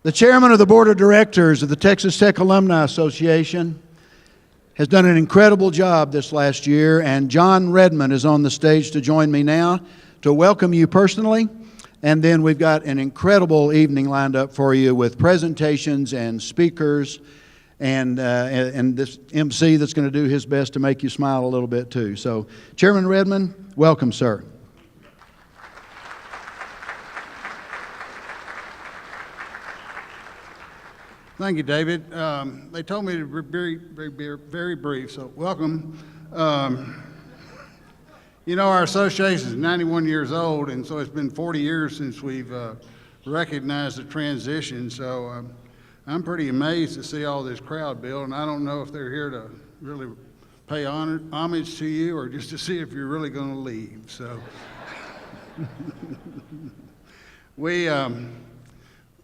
The chairman of the board of directors of the Texas Tech Alumni Association has done an incredible job this last year, and John Redmond is on the stage to join me now to welcome you personally. And then we've got an incredible evening lined up for you with presentations and speakers and this MC that's going to do his best to make you smile a little bit too. So, Chairman Redmond, welcome, sir. Thank you, David. They told me to be very brief, so welcome. You know, our association is 91 years old, and so it's been 40 years since we've recognized the transition, so I'm pretty amazed to see all this crowd, Bill, and I don't know if they're here to really pay homage to you or just to see if you're really going to leave, so.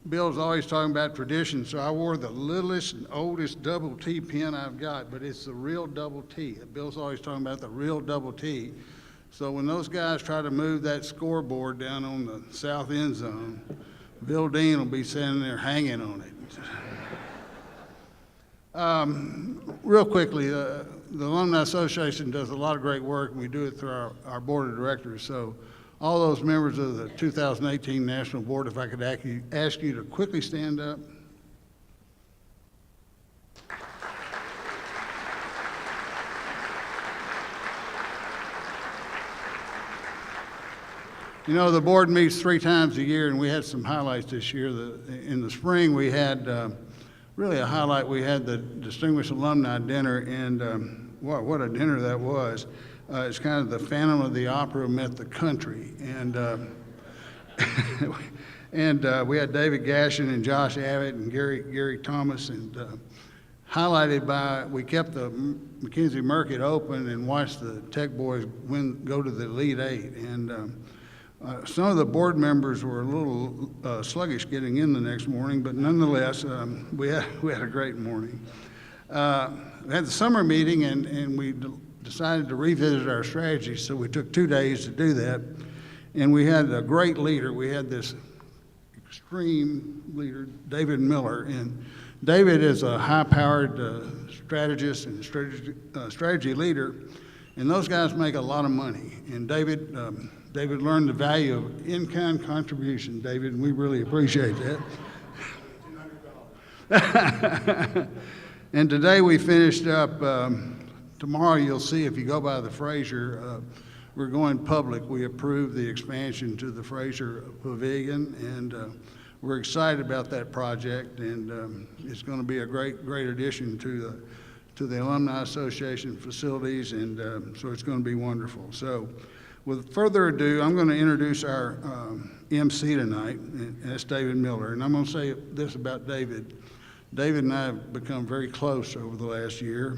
Bill's always talking about tradition, so I wore the littlest and oldest double T pen I've got, but it's the real double T. Bill's always talking about the real double T. So when those guys try to move that scoreboard down on the south end zone, Bill Dean will be standing there hanging on it. Real quickly, the Alumni Association does a lot of great work, and we do it through our board of directors. So all those members of the 2018 National Board, if I could ask you to quickly stand up. You know, the board meets 3 times a year, and we had some highlights this year. In the spring, we had really a highlight. We had the Distinguished Alumni Dinner, and what a dinner that was. It's kind of the Phantom of the Opera met the country, and we had David Gashin and Josh Abbott and Gary Thomas, and highlighted by, we kept the McKenzie Market open and watched the Tech boys go to the Elite Eight, and some of the board members were a little sluggish getting in the next morning, but nonetheless, we had a great morning. We had the summer meeting, and we decided to revisit our strategy, so we took 2 days to do that, and we had a great leader. We had this extreme leader, David Miller, and David is a high-powered strategist and strategy leader, and those guys make a lot of money, and David learned the value of in-kind contribution, David, and we really appreciate that. And today we finished up. Tomorrow you'll see, if you go by the Fraser, we're going public. We approved the expansion to the Fraser Pavilion, and we're excited about that project, and it's going to be a great addition to the Alumni Association facilities, and so it's going to be wonderful. So with further ado, I'm going to introduce our MC tonight, and that's David Miller, and I'm going to say this about David. David and I have become very close over the last year.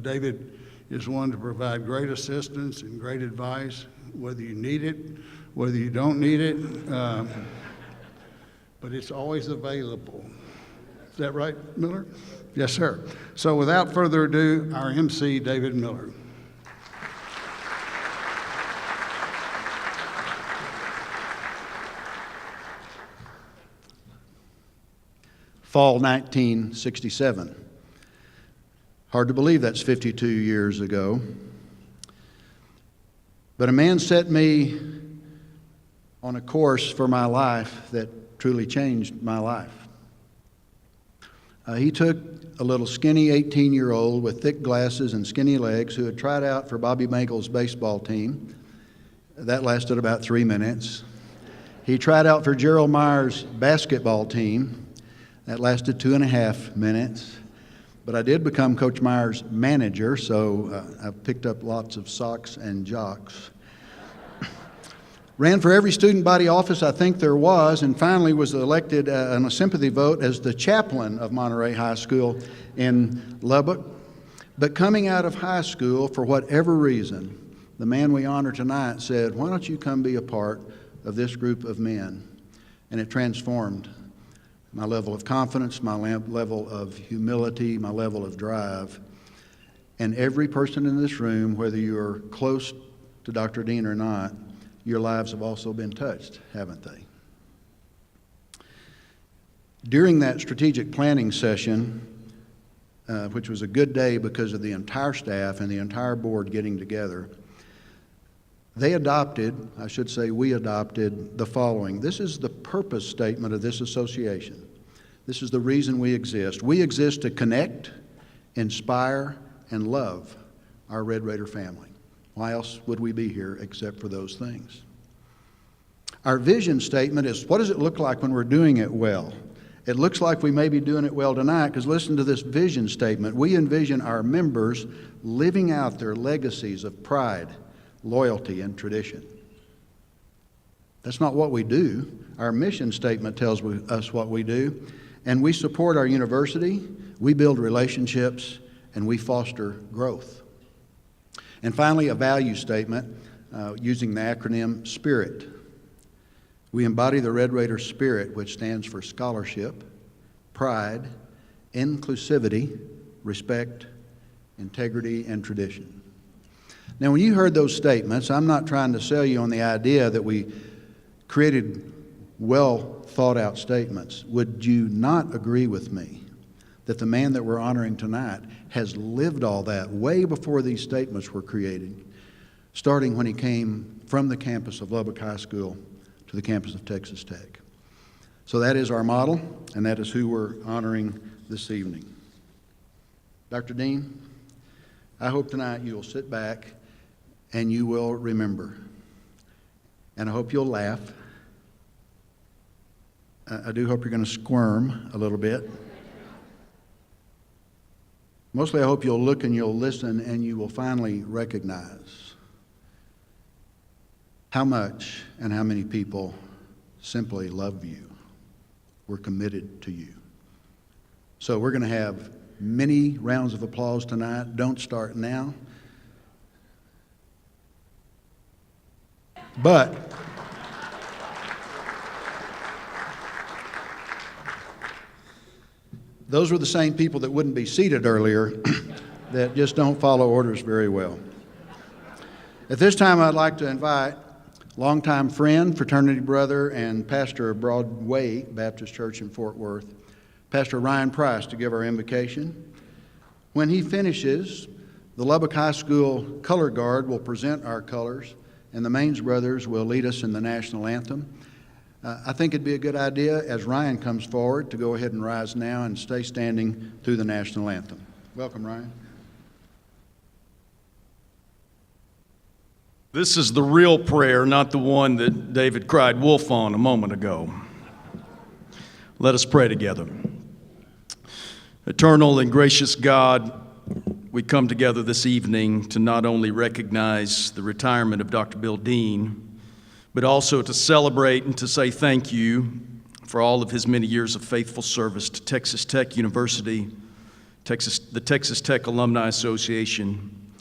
David is one to provide great assistance and great advice, whether you need it, whether you don't need it, but it's always available. Is that right, Miller? Yes, sir. So without further ado, our MC, David Miller. Fall 1967. Hard to believe that's 52 years ago. But a man set me on a course for my life that truly changed my life. He took a little skinny 18-year-old with thick glasses and skinny legs who had tried out for Bobby Magel's baseball team. That lasted about 3 minutes. He tried out for Gerald Meyer's basketball team. That lasted 2.5 minutes, but I did become Coach Meyer's manager, so I've picked up lots of socks and jocks. Ran for every student body office I think there was, and finally was elected on a sympathy vote as the chaplain of Monterey High School in Lubbock. But coming out of high school, for whatever reason, the man we honor tonight said, "Why don't you come be a part of this group of men?" And it transformed my level of confidence, my level of humility, my level of drive. And every person in this room, whether you're close to Dr. Dean or not, your lives have also been touched, haven't they? During that strategic planning session, which was a good day because of the entire staff and the entire board getting together, we adopted the following. This is the purpose statement of this association. This is the reason we exist. We exist to connect, inspire, and love our Red Raider family. Why else would we be here except for those things? Our vision statement is, what does it look like when we're doing it well? It looks like we may be doing it well tonight, because listen to this vision statement. We envision our members living out their legacies of pride, loyalty, and tradition. That's not what we do. Our mission statement tells us what we do. And we support our university, we build relationships, and we foster growth. And finally, a value statement using the acronym SPIRIT. We embody the Red Raider spirit, which stands for scholarship, pride, inclusivity, respect, integrity, and tradition. Now, when you heard those statements, I'm not trying to sell you on the idea that we created well thought out statements. Would you not agree with me that the man that we're honoring tonight has lived all that way before these statements were created, starting when he came from the campus of Lubbock High School to the campus of Texas Tech? So that is our model, and that is who we're honoring this evening. Dr. Dean, I hope tonight you'll sit back and you will remember. And I hope you'll laugh. I do hope you're going to squirm a little bit. Mostly I hope you'll look and you'll listen and you will finally recognize how much and how many people simply love you. We're committed to you. So we're going to have many rounds of applause tonight. Don't start now. But those were the same people that wouldn't be seated earlier that just don't follow orders very well. At this time, I'd like to invite longtime friend, fraternity brother, and pastor of Broadway Baptist Church in Fort Worth, Pastor Ryan Price, to give our invocation. When he finishes, the Lubbock High School Color Guard will present our colors, and the Maines brothers will lead us in the national anthem. I think it'd be a good idea, as Ryan comes forward, to go ahead and rise now and stay standing through the national anthem. Welcome, Ryan. This is the real prayer, not the one that David cried wolf on a moment ago. Let us pray together. Eternal and gracious God, we come together this evening to not only recognize the retirement of Dr. Bill Dean, but also to celebrate and to say thank you for all of his many years of faithful service to Texas Tech University, the Texas Tech Alumni Association,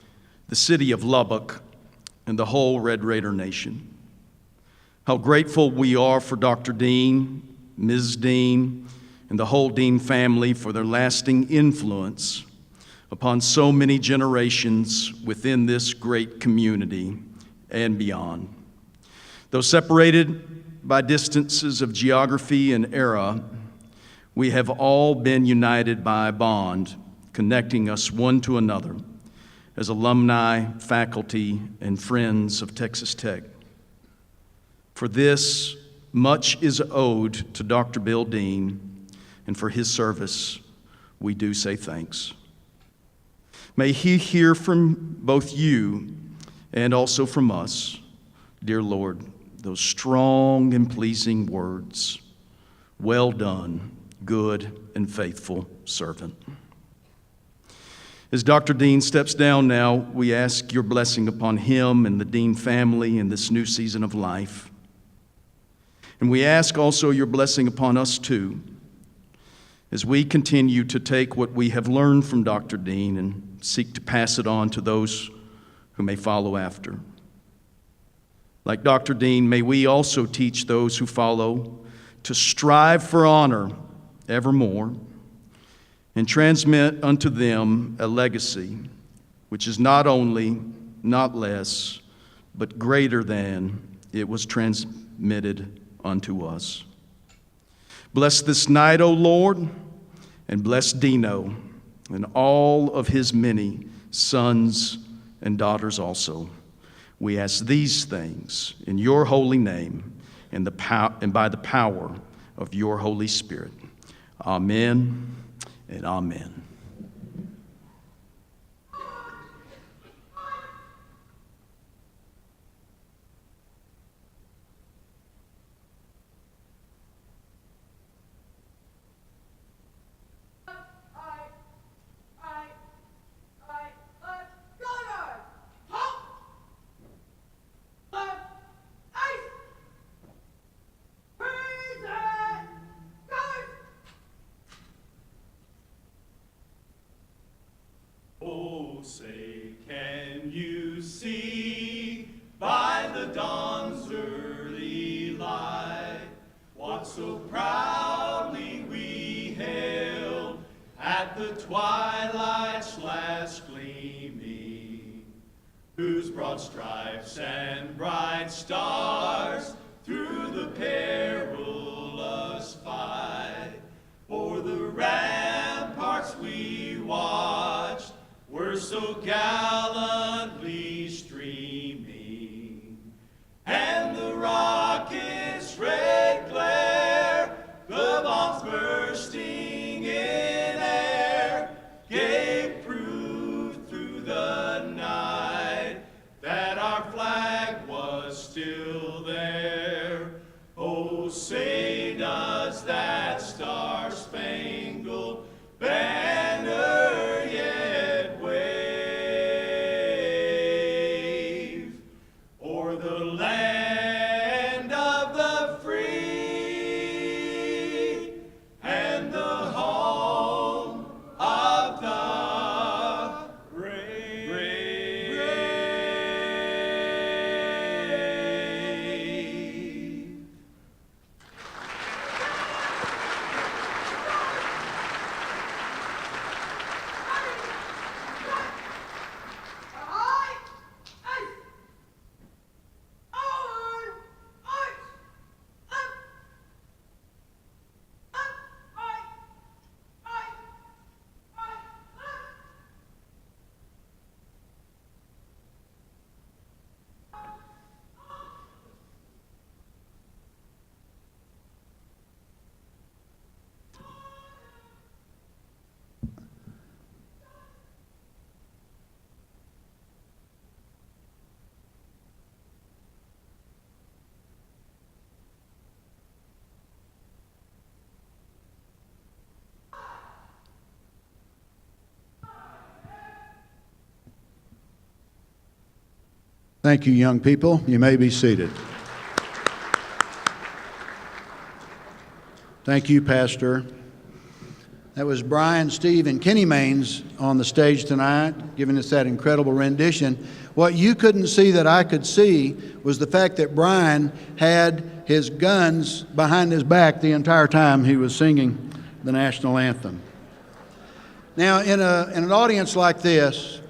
the city of Lubbock, and the whole Red Raider Nation. How grateful we are for Dr. Dean, Ms. Dean, and the whole Dean family for their lasting influence upon so many generations within this great community and beyond. Though separated by distances of geography and era, we have all been united by a bond connecting us one to another as alumni, faculty, and friends of Texas Tech. For this, much is owed to Dr. Bill Dean, and for his service, we do say thanks. May he hear from both you and also from us, dear Lord, those strong and pleasing words, "Well done, good and faithful servant." As Dr. Dean steps down now, we ask your blessing upon him and the Dean family in this new season of life. And we ask also your blessing upon us too, as we continue to take what we have learned from Dr. Dean and seek to pass it on to those who may follow after. Like Dr. Dean, may we also teach those who follow to strive for honor evermore and transmit unto them a legacy which is not only, not less, but greater than it was transmitted unto us. Bless this night, O Lord, and bless Dino and all of his many sons and daughters also. We ask these things in your holy name and by the power of your Holy Spirit. Amen and amen. Oh, say, can you see by the dawn's early light what so proudly we hailed at the twilight's last gleaming, whose broad stripes and bright stars through the perilous fight o'er the ramparts we watched were so gallantly streaming, and the rocket's red glare, the bombs bursting in air, gave proof through the night that our flag was still there. Oh, say does that star-spangled banner yet wave o'er the land of the free and the home of the brave. Thank you, young people. You may be seated. Thank you, Pastor. That was Brian, Steve, and Kenny Maines on the stage tonight, giving us that incredible rendition. What you couldn't see that I could see was the fact that Brian had his guns behind his back the entire time he was singing the national anthem. Now, in an audience like this,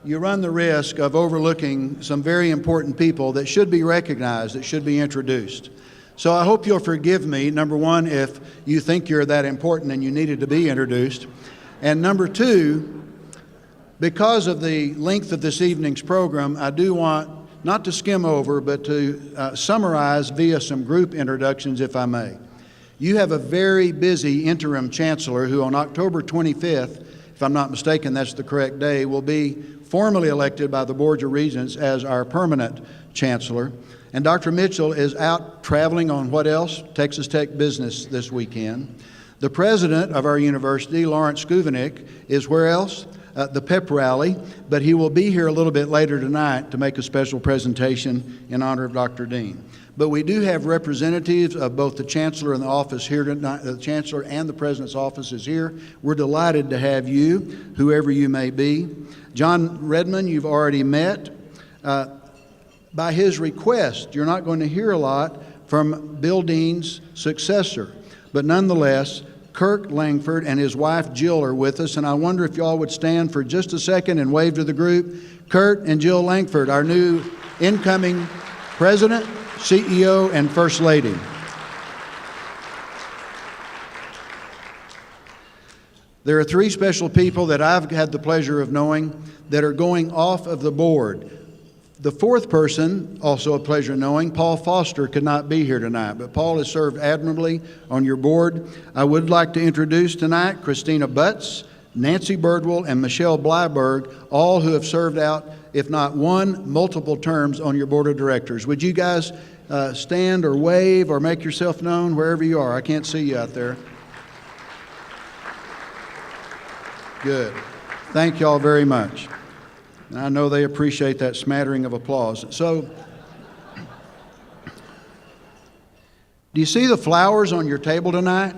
you run the risk of overlooking some very important people that should be recognized, that should be introduced. So I hope you'll forgive me, number one, if you think you're that important and you needed to be introduced. And number two, because of the length of this evening's program, I do want not to skim over, but to summarize via some group introductions, if I may. You have a very busy interim chancellor who on October 25th, if I'm not mistaken, that's the correct day, will be formally elected by the Board of Regents as our permanent chancellor. And Dr. Mitchell is out traveling on what else? Texas Tech business this weekend. The president of our university, Lawrence Skuvenik, is where else? The pep rally, but he will be here a little bit later tonight to make a special presentation in honor of Dr. Dean. But we do have representatives of both the chancellor and the office here tonight. The chancellor and the president's office is here. We're delighted to have you, whoever you may be. John Redmond, you've already met. By his request, you're not going to hear a lot from Bill Dean's successor, but nonetheless, Kirk Langford and his wife Jill are with us, and I wonder if y'all would stand for just a second and wave to the group. Kurt and Jill Langford, our new incoming president, CEO, and First Lady. There are three special people that I've had the pleasure of knowing that are going off of the board. The fourth person, also a pleasure knowing, Paul Foster, could not be here tonight, but Paul has served admirably on your board. I would like to introduce tonight Christina Butts, Nancy Birdwell, and Michelle Blyberg, all who have served out, if not one, multiple terms on your board of directors. Would you guys stand or wave or make yourself known wherever you are? I can't see you out there. Good. Thank you all very much. I know they appreciate that smattering of applause. So, do you see the flowers on your table tonight?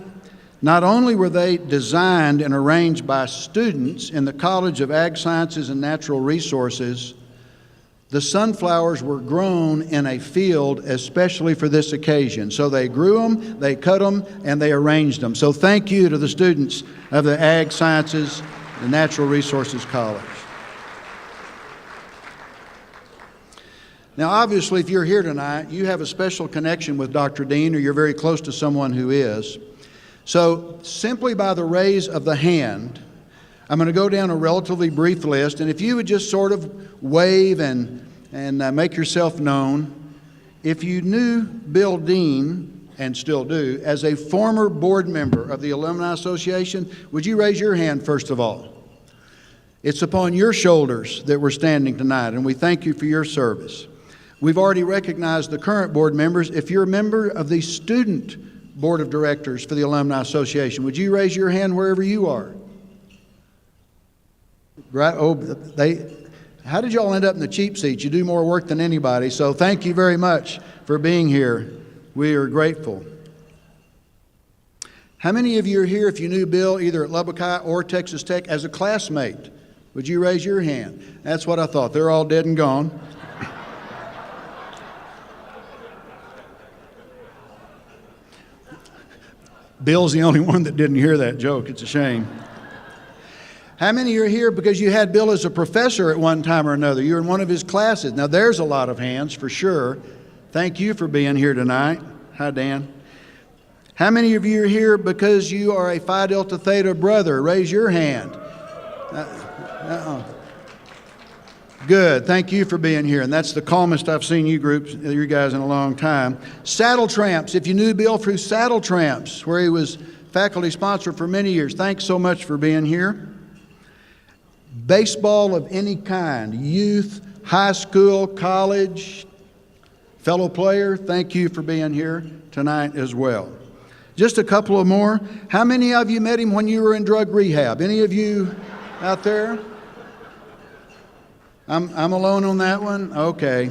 Not only were they designed and arranged by students in the College of Ag Sciences and Natural Resources, the sunflowers were grown in a field especially for this occasion. So they grew them, they cut them, and they arranged them. So thank you to the students of the Ag Sciences and Natural Resources College. Now, obviously, if you're here tonight, you have a special connection with Dr. Dean, or you're very close to someone who is. So, simply by the raise of the hand, I'm going to go down a relatively brief list, and if you would just sort of wave and make yourself known. If you knew Bill Dean, and still do, as a former board member of the Alumni Association, would you raise your hand first of all? It's upon your shoulders that we're standing tonight, and we thank you for your service. We've already recognized the current board members. If you're a member of the student board of directors for the Alumni Association, would you raise your hand wherever you are? Right? Oh, how did y'all end up in the cheap seats? You do more work than anybody, so thank you very much for being here. We are grateful. How many of you are here if you knew Bill either at Lubbock High or Texas Tech as a classmate? Would you raise your hand? That's what I thought. They're all dead and gone. Bill's the only one that didn't hear that joke. It's a shame. How many are here because you had Bill as a professor at one time or another? You were in one of his classes. Now, there's a lot of hands for sure. Thank you for being here tonight. Hi, Dan. How many of you are here because you are a Phi Delta Theta brother? Raise your hand. Good. Thank you for being here. And that's the calmest I've seen you guys in a long time. Saddle Tramps. If you knew Bill through Saddle Tramps, where he was faculty sponsor for many years, thanks so much for being here. Baseball of any kind, youth, high school, college, fellow player, thank you for being here tonight as well. Just a couple of more. How many of you met him when you were in drug rehab? Any of you out there? I'm alone on that one? Okay.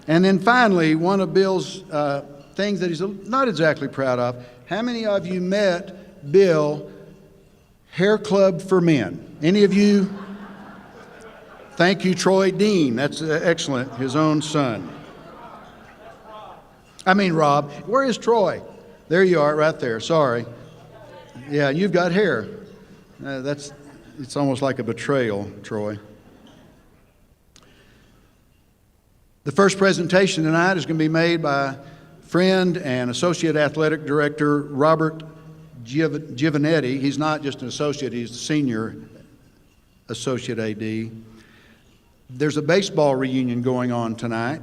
And then finally, one of Bill's things that he's not exactly proud of. How many of you met Bill, Hair Club for Men? Any of you? Thank you, Troy Dean. That's excellent. His own son. Rob. Where is Troy? There you are, right there. Sorry. Yeah, you've got hair. It's almost like a betrayal, Troy. The first presentation tonight is going to be made by friend and Associate Athletic Director Robert Giovanetti. He's not just an associate, he's the Senior Associate AD. There's a baseball reunion going on tonight,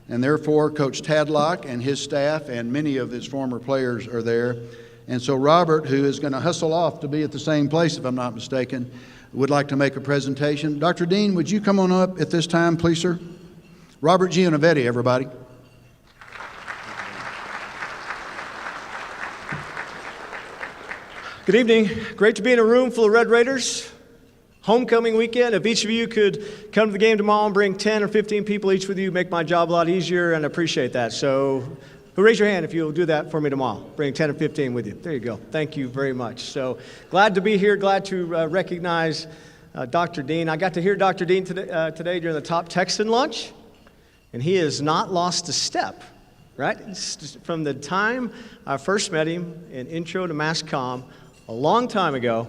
and therefore Coach Tadlock and his staff and many of his former players are there. And so Robert, who is going to hustle off to be at the same place, if I'm not mistaken, would like to make a presentation. Dr. Dean, would you come on up at this time, please, sir? Robert Giovanetti, everybody. Good evening. Great to be in a room full of Red Raiders. Homecoming weekend. If each of you could come to the game tomorrow and bring 10 or 15 people each with you, make my job a lot easier, and I appreciate that. So raise your hand if you'll do that for me tomorrow. Bring 10 or 15 with you. There you go. Thank you very much. So glad to be here. Glad to recognize Dr. Dean. I got to hear Dr. Dean today during the Top Texan lunch, and he has not lost a step, right? From the time I first met him in Intro to Mass Comm a long time ago,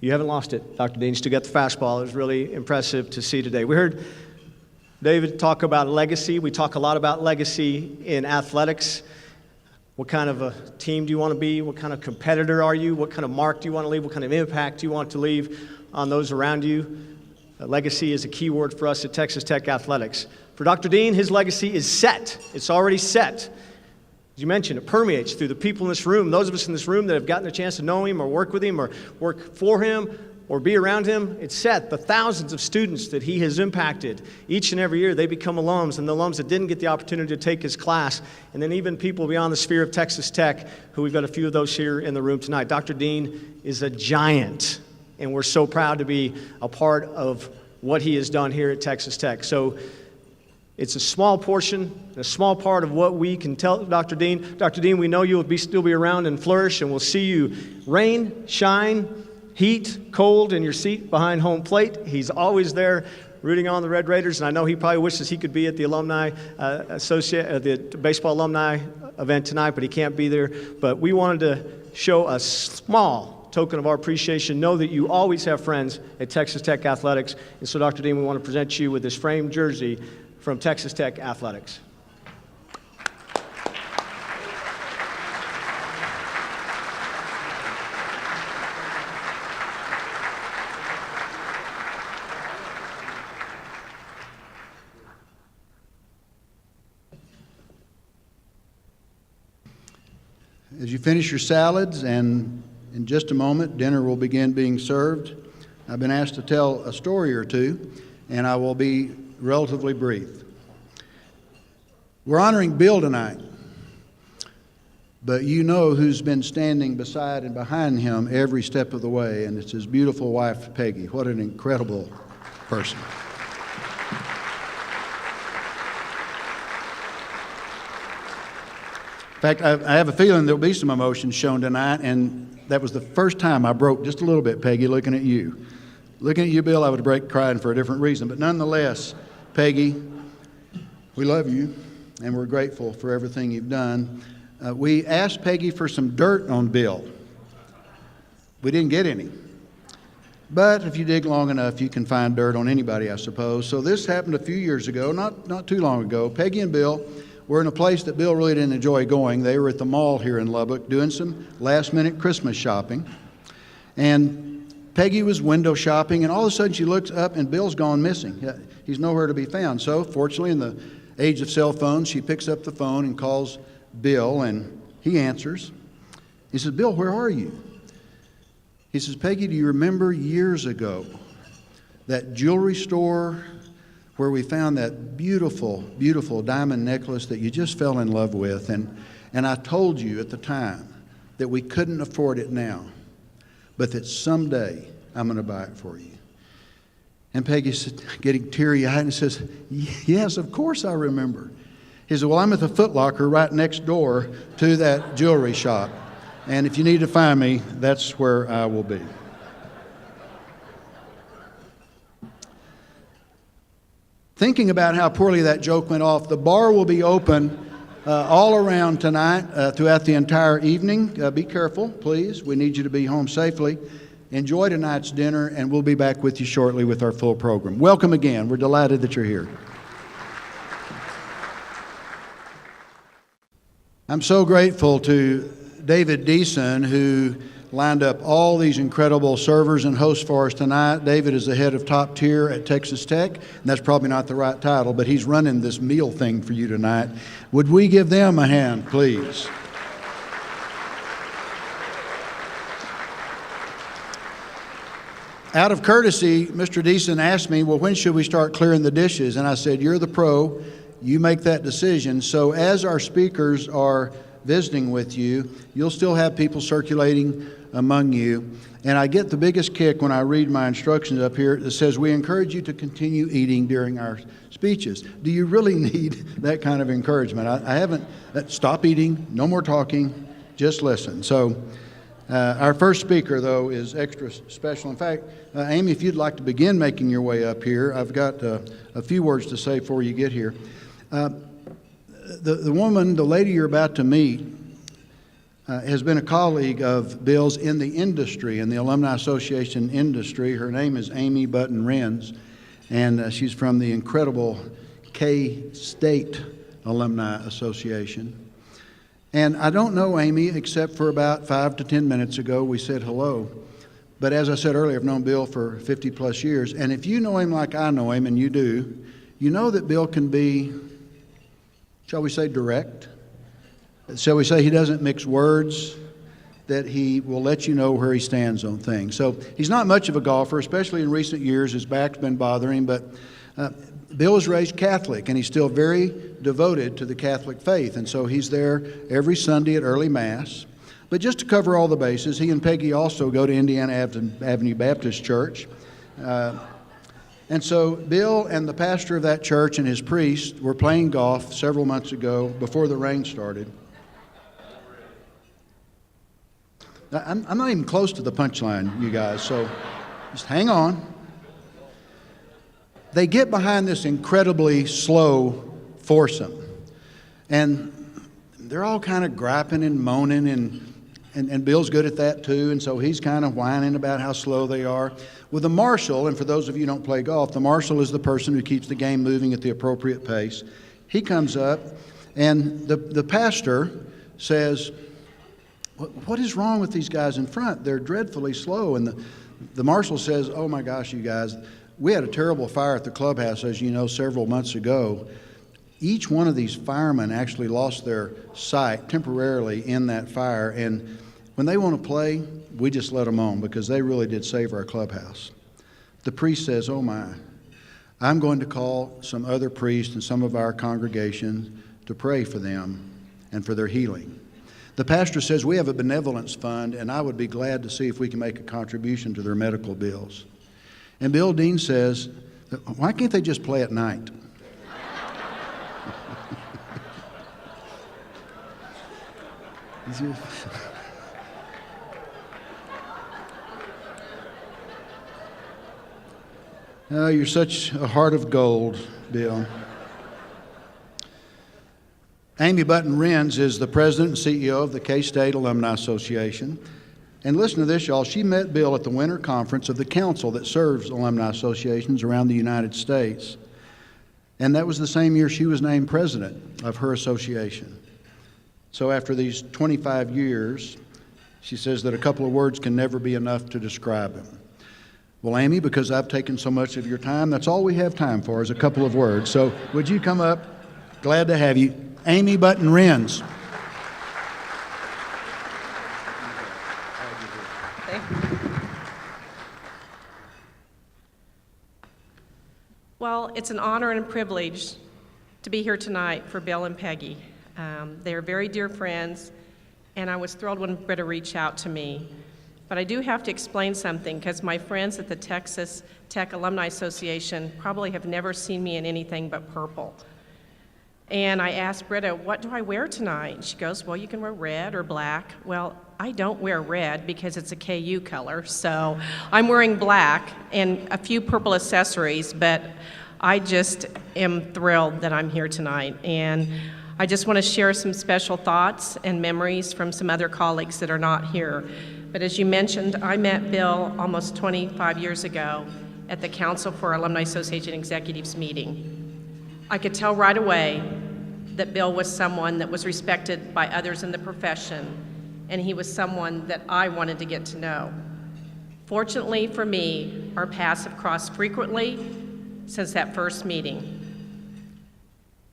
you haven't lost it, Dr. Dean. You still got the fastball. It was really impressive to see today. We heard David talk about legacy. We talk a lot about legacy in athletics. What kind of a team do you want to be? What kind of competitor are you? What kind of mark do you want to leave? What kind of impact do you want to leave on those around you? Legacy is a key word for us at Texas Tech Athletics. For Dr. Dean, his legacy is set. It's already set. As you mentioned, it permeates through the people in this room, those of us in this room that have gotten a chance to know him or work with him or work for him or be around him. It's set. The thousands of students that he has impacted, each and every year they become alums, and the alums that didn't get the opportunity to take his class, and then even people beyond the sphere of Texas Tech, who we've got a few of those here in the room tonight. Dr. Dean is a giant, and we're so proud to be a part of what he has done here at Texas Tech. So it's a small portion, a small part of what we can tell Dr. Dean. Dr. Dean, we know you will still be around and flourish, and we'll see you rain, shine, heat, cold in your seat behind home plate. He's always there rooting on the Red Raiders, and I know he probably wishes he could be at the the baseball alumni event tonight, but he can't be there. But we wanted to show a small token of our appreciation. Know that you always have friends at Texas Tech Athletics, and so Dr. Dean, we want to present you with this framed jersey from Texas Tech Athletics. As you finish your salads, and in just a moment, dinner will begin being served, I've been asked to tell a story or two, and I will be relatively brief. We're honoring Bill tonight, but you know who's been standing beside and behind him every step of the way, and it's his beautiful wife, Peggy. What an incredible person. In fact, I have a feeling there'll be some emotions shown tonight, and that was the first time I broke just a little bit, Peggy, looking at you. Looking at you, Bill, I would break crying for a different reason. But nonetheless, Peggy, we love you, and we're grateful for everything you've done. We asked Peggy for some dirt on Bill. We didn't get any. But if you dig long enough, you can find dirt on anybody, I suppose. So this happened a few years ago, not too long ago. Peggy and Bill were in a place that Bill really didn't enjoy going. They were at the mall here in Lubbock doing some last-minute Christmas shopping. And Peggy was window shopping, and all of a sudden she looks up, and Bill's gone missing. He's nowhere to be found. So fortunately, in the age of cell phones, she picks up the phone and calls Bill, and he answers. He says, "Bill, where are you?" He says, "Peggy, do you remember years ago that jewelry store where we found that beautiful, beautiful diamond necklace that you just fell in love with? And I told you at the time that we couldn't afford it now, but that someday I'm going to buy it for you." And Peggy's getting teary-eyed and says, "Yes, of course I remember." He said, "Well, I'm at the Foot Locker right next door to that jewelry shop. And if you need to find me, that's where I will be." Thinking about how poorly that joke went off, the bar will be open all around tonight throughout the entire evening. Be careful, please. We need you to be home safely. Enjoy tonight's dinner, and we'll be back with you shortly with our full program. Welcome again. We're delighted that you're here. I'm so grateful to David Deason, who lined up all these incredible servers and hosts for us tonight. David is the head of Top Tier at Texas Tech, and that's probably not the right title, but he's running this meal thing for you tonight. Would we give them a hand, please? Out of courtesy, Mr. Deason asked me, "Well, when should we start clearing the dishes?" And I said, "You're the pro. You make that decision." So as our speakers are visiting with you, you'll still have people circulating among you. And I get the biggest kick when I read my instructions up here that says, "We encourage you to continue eating during our speeches." Do you really need that kind of encouragement? I haven't, stop eating, no more talking, just listen. So our first speaker, though, is extra special. In fact, Amy, if you'd like to begin making your way up here, I've got a few words to say before you get here. The lady you're about to meet, has been a colleague of Bill's in the industry, in the Alumni Association industry. Her name is Amy Button-Renz, and she's from the incredible K-State Alumni Association. And I don't know Amy except for about 5 to 10 minutes ago we said hello. But as I said earlier, I've known Bill for 50 plus years. And if you know him like I know him, and you do, you know that Bill can be, shall we say, direct? Shall we say he doesn't mix words? That he will let you know where he stands on things. So he's not much of a golfer, especially in recent years. His back's been bothering him, but Bill was raised Catholic, and he's still very devoted to the Catholic faith. And so he's there every Sunday at early Mass. But just to cover all the bases, he and Peggy also go to Indiana Avenue Baptist Church. And so Bill and the pastor of that church and his priest were playing golf several months ago before the rain started. I'm not even close to the punchline, you guys, so just hang on. They get behind this incredibly slow foursome, and they're all kind of griping and moaning, and Bill's good at that too, and so he's kind of whining about how slow they are. With the marshal, and for those of you who don't play golf, the marshal is the person who keeps the game moving at the appropriate pace. He comes up, and the pastor says, "What is wrong with these guys in front? They're dreadfully slow." And the marshal says, "Oh my gosh, you guys, we had a terrible fire at the clubhouse, as you know, several months ago. Each one of these firemen actually lost their sight temporarily in that fire, and when they want to play, we just let them on because they really did save our clubhouse." The priest says, "Oh my, I'm going to call some other priests and some of our congregation to pray for them and for their healing." The pastor says, "We have a benevolence fund, and I would be glad to see if we can make a contribution to their medical bills." And Bill Dean says, "Why can't they just play at night?" Oh, you're such a heart of gold, Bill. Amy Button Renz is the president and CEO of the K-State Alumni Association. And listen to this, y'all. She met Bill at the winter conference of the council that serves alumni associations around the United States. And that was the same year she was named president of her association. So after these 25 years, she says that a couple of words can never be enough to describe him. Well, Amy, because I've taken so much of your time, that's all we have time for is a couple of words. So would you come up? Glad to have you. Amy Button Renz. Thank you. Well, it's an honor and a privilege to be here tonight for Bill and Peggy. They are very dear friends, and I was thrilled when Britta reached out to me. But I do have to explain something, because my friends at the Texas Tech Alumni Association probably have never seen me in anything but purple. And I asked Britta, "What do I wear tonight?" And she goes, "Well, you can wear red or black." Well, I don't wear red because it's a KU color, so I'm wearing black and a few purple accessories, but I just am thrilled that I'm here tonight. And I just want to share some special thoughts and memories from some other colleagues that are not here. But as you mentioned, I met Bill almost 25 years ago at the Council for Alumni Association Executives meeting. I could tell right away that Bill was someone that was respected by others in the profession, and he was someone that I wanted to get to know. Fortunately for me, our paths have crossed frequently since that first meeting.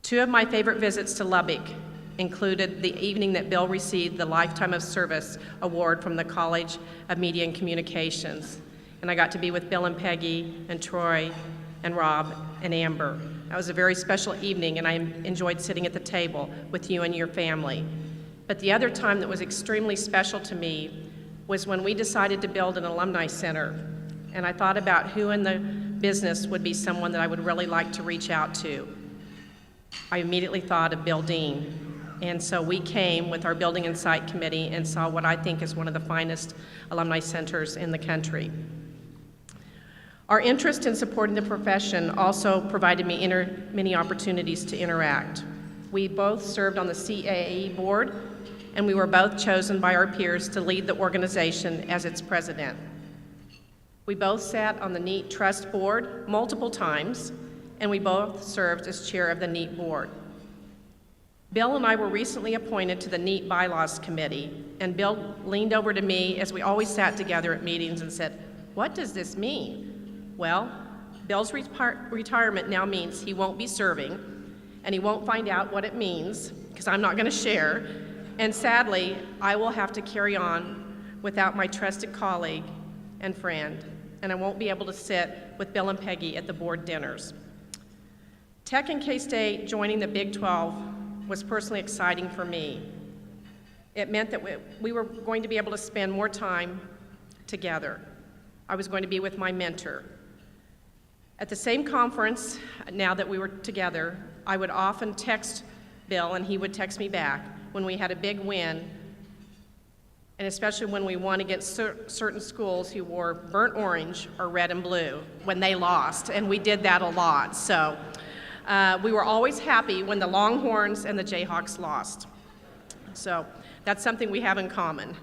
Two of my favorite visits to Lubbock included the evening that Bill received the Lifetime of Service Award from the College of Media and Communications. And I got to be with Bill and Peggy and Troy and Rob and Amber. That was a very special evening, and I enjoyed sitting at the table with you and your family. But the other time that was extremely special to me was when we decided to build an alumni center. And I thought about who in the business would be someone that I would really like to reach out to. I immediately thought of Bill Dean. And so we came with our Building and Site Committee and saw what I think is one of the finest alumni centers in the country. Our interest in supporting the profession also provided me many opportunities to interact. We both served on the CAE board, and we were both chosen by our peers to lead the organization as its president. We both sat on the NEAT Trust board multiple times, and we both served as chair of the NEAT board. Bill and I were recently appointed to the NEAT Bylaws Committee, and Bill leaned over to me as we always sat together at meetings and said, "What does this mean?" Well, Bill's retirement now means he won't be serving, and he won't find out what it means, because I'm not going to share, and sadly, I will have to carry on without my trusted colleague and friend, and I won't be able to sit with Bill and Peggy at the board dinners. Tech and K-State joining the Big 12 was personally exciting for me. It meant that we were going to be able to spend more time together. I was going to be with my mentor. At the same conference, now that we were together, I would often text Bill and he would text me back when we had a big win, and especially when we won against certain schools who wore burnt orange or red and blue when they lost, and we did that a lot. So we were always happy when the Longhorns and the Jayhawks lost. So that's something we have in common.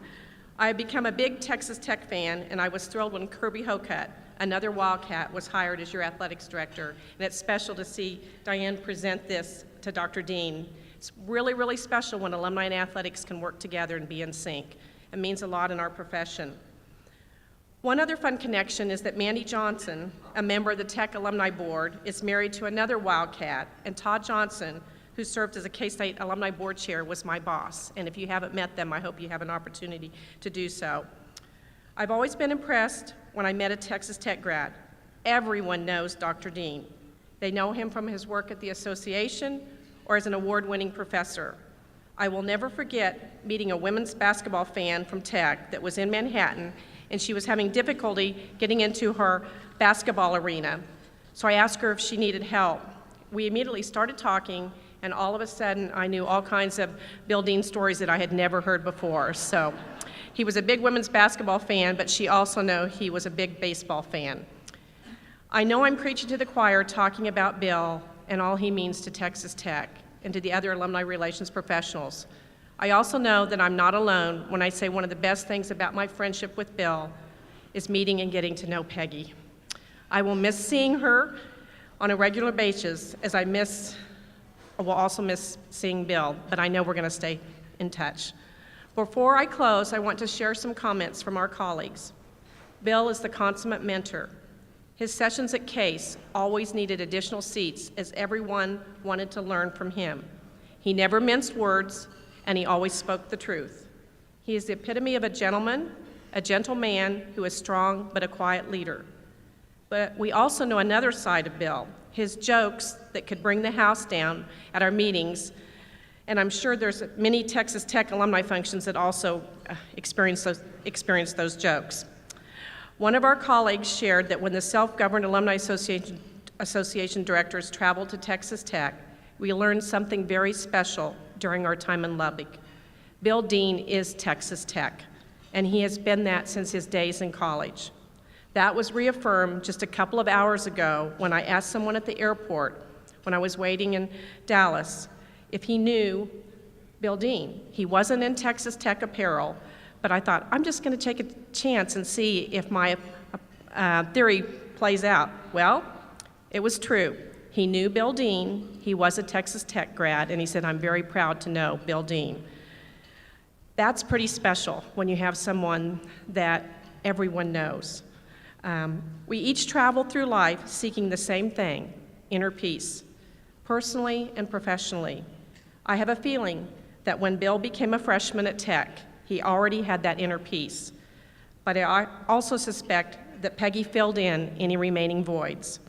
I have become a big Texas Tech fan, and I was thrilled when Kirby Hocutt, another Wildcat, was hired as your athletics director, and it's special to see Diane present this to Dr. Dean. It's really, really special when alumni and athletics can work together and be in sync. It means a lot in our profession. One other fun connection is that Mandy Johnson, a member of the Tech Alumni Board, is married to another Wildcat, and Todd Johnson, who served as a K-State Alumni Board Chair, was my boss. And if you haven't met them, I hope you have an opportunity to do so. I've always been impressed when I met a Texas Tech grad. Everyone knows Dr. Dean. They know him from his work at the association or as an award-winning professor. I will never forget meeting a women's basketball fan from Tech that was in Manhattan, and she was having difficulty getting into her basketball arena. So I asked her if she needed help. We immediately started talking, and all of a sudden I knew all kinds of Bill Dean stories that I had never heard before. So he was a big women's basketball fan, but she also knew he was a big baseball fan. I know I'm preaching to the choir talking about Bill and all he means to Texas Tech and to the other alumni relations professionals. I also know that I'm not alone when I say one of the best things about my friendship with Bill is meeting and getting to know Peggy. I will miss seeing her on a regular basis, as I will also miss seeing Bill, but I know we're going to stay in touch. Before I close, I want to share some comments from our colleagues. Bill is the consummate mentor. His sessions at Case always needed additional seats as everyone wanted to learn from him. He never minced words, and he always spoke the truth. He is the epitome of a gentleman, a gentle man who is strong but a quiet leader. But we also know another side of Bill, his jokes that could bring the house down at our meetings, and I'm sure there's many Texas Tech alumni functions that also experience those jokes. One of our colleagues shared that when the Self-Governed Alumni Association directors traveled to Texas Tech, we learned something very special during our time in Lubbock. Bill Dean is Texas Tech, and he has been that since his days in college. That was reaffirmed just a couple of hours ago when I asked someone at the airport when I was waiting in Dallas if he knew Bill Dean. He wasn't in Texas Tech apparel, but I thought, I'm just going to take a chance and see if my theory plays out. Well, it was true. He knew Bill Dean. He was a Texas Tech grad, and he said, I'm very proud to know Bill Dean. That's pretty special when you have someone that everyone knows. We each travel through life seeking the same thing, inner peace, personally and professionally. I have a feeling that when Bill became a freshman at Tech, he already had that inner peace. But I also suspect that Peggy filled in any remaining voids.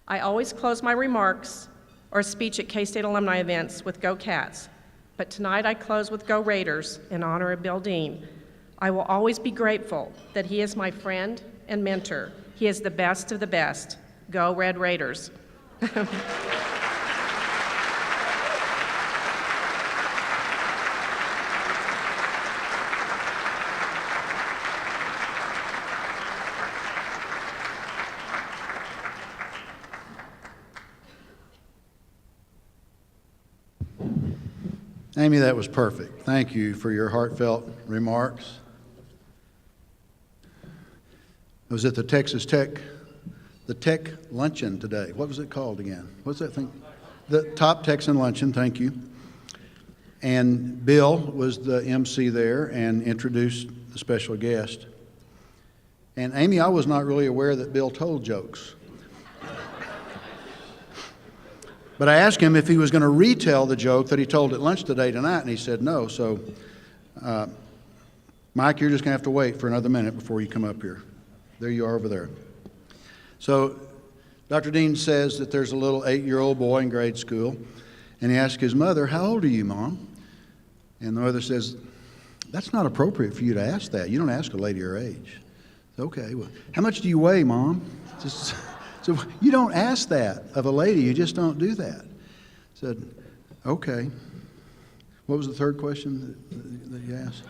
I always close my remarks or speech at K-State alumni events with Go Cats, but tonight I close with Go Raiders in honor of Bill Dean. I will always be grateful that he is my friend and mentor. He is the best of the best. Go Red Raiders. Amy, that was perfect. Thank you for your heartfelt remarks. I was at the Texas Tech, the Tech Luncheon today. What was it called again? What's that thing? The Top Texan Luncheon, thank you. And Bill was the MC there and introduced the special guest. And Amy, I was not really aware that Bill told jokes. But I asked him if he was going to retell the joke that he told at lunch today tonight, and he said no. So, Mike, you're just going to have to wait for another minute before you come up here. There you are over there. So, Dr. Dean says that there's a little 8-year-old boy in grade school, and he asks his mother, "How old are you, Mom?" And the mother says, "That's not appropriate for you to ask that. You don't ask a lady her age." "Okay, well, how much do you weigh, Mom?" So you don't ask that of a lady. You just don't do that. Said, "Okay." What was the third question that you asked?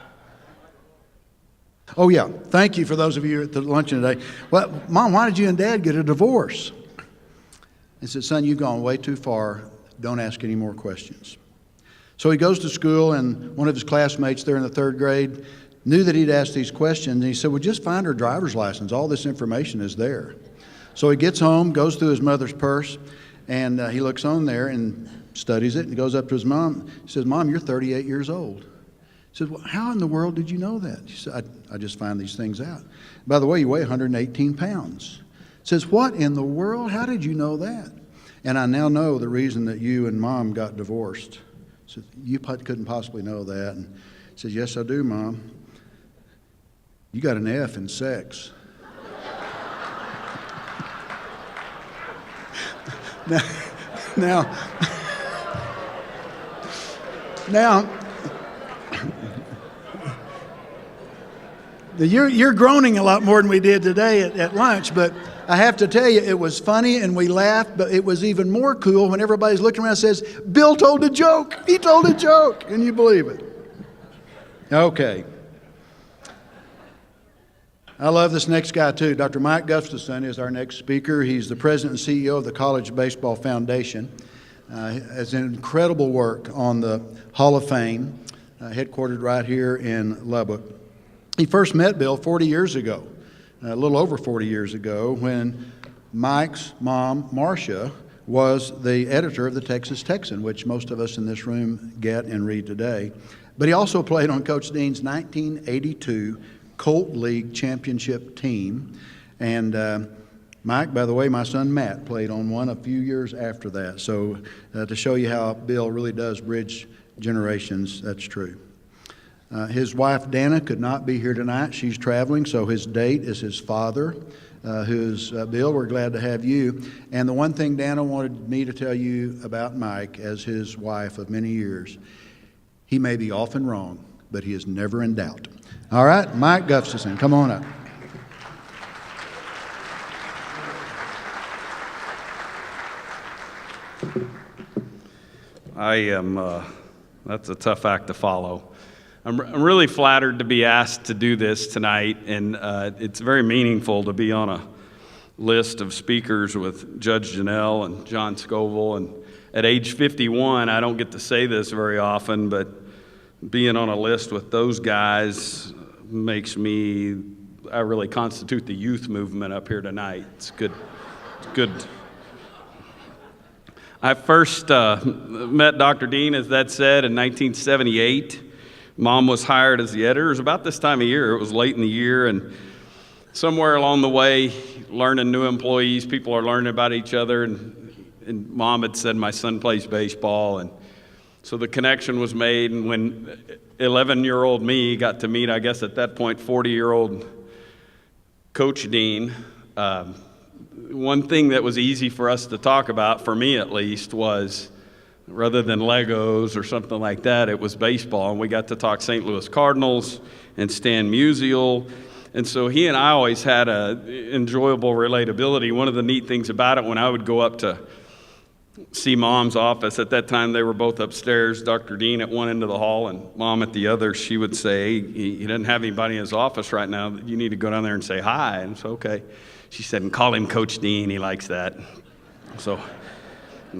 Oh, yeah. Thank you for those of you at the luncheon today. Well, Mom, why did you and Dad get a divorce? I said, "Son, you've gone way too far. Don't ask any more questions." So he goes to school, and one of his classmates there in the 3rd grade knew that he'd asked these questions, and he said, "Well, just find her driver's license. All this information is there." So he gets home, goes through his mother's purse, and he looks on there and studies it, and goes up to his mom. He says, "Mom, you're 38 years old." He says, "Well, how in the world did you know that?" She said, I just find these things out. By the way, you weigh 118 pounds. He says, "What in the world? How did you know that?" "And I now know the reason that you and Mom got divorced." He said, "You couldn't possibly know that." And he says, "Yes, I do, Mom. You got an F in sex." Now, you're groaning a lot more than we did today at lunch, but I have to tell you, it was funny and we laughed, but it was even more cool when everybody's looking around and says, "Bill told a joke. He told a joke." Can you believe it? Okay. I love this next guy too. Dr. Mike Gustafson is our next speaker. He's the president and CEO of the College Baseball Foundation. Has incredible work on the Hall of Fame, headquartered right here in Lubbock. He first met Bill 40 years ago, a little over 40 years ago, when Mike's mom, Marcia, was the editor of the Texas Texan, which most of us in this room get and read today. But he also played on Coach Dean's 1982 Colt League championship team. And Mike, by the way, my son Matt played on one a few years after that. So to show you how Bill really does bridge generations, that's true. His wife Dana could not be here tonight. She's traveling, so his date is his father, who's Bill, we're glad to have you. And the one thing Dana wanted me to tell you about Mike as his wife of many years, he may be often wrong, but he is never in doubt. All right, Mike Gustafson, come on up. That's a tough act to follow. I'm really flattered to be asked to do this tonight, and it's very meaningful to be on a list of speakers with Judge Janelle and John Scoville. And at age 51, I don't get to say this very often, but being on a list with those guys makes me, I really constitute the youth movement up here tonight. It's good. It's good. I first met Dr. Dean, as that said, in 1978. Mom was hired as the editor. It was about this time of year. It was late in the year, and somewhere along the way, learning new employees, people are learning about each other, and Mom had said, "My son plays baseball," and so the connection was made. And when 11-year-old me got to meet, I guess at that point, 40-year-old Coach Dean, one thing that was easy for us to talk about, for me at least, was rather than Legos or something like that, it was baseball. And we got to talk St. Louis Cardinals and Stan Musial. And so he and I always had a enjoyable relatability. One of the neat things about it, when I would go up to see Mom's office, at that time they were both upstairs, Dr. Dean at one end of the hall and Mom at the other, she would say, he doesn't have anybody in his office right now. You need to go down there and say hi. And so, okay. She said, and call him Coach Dean. He likes that. So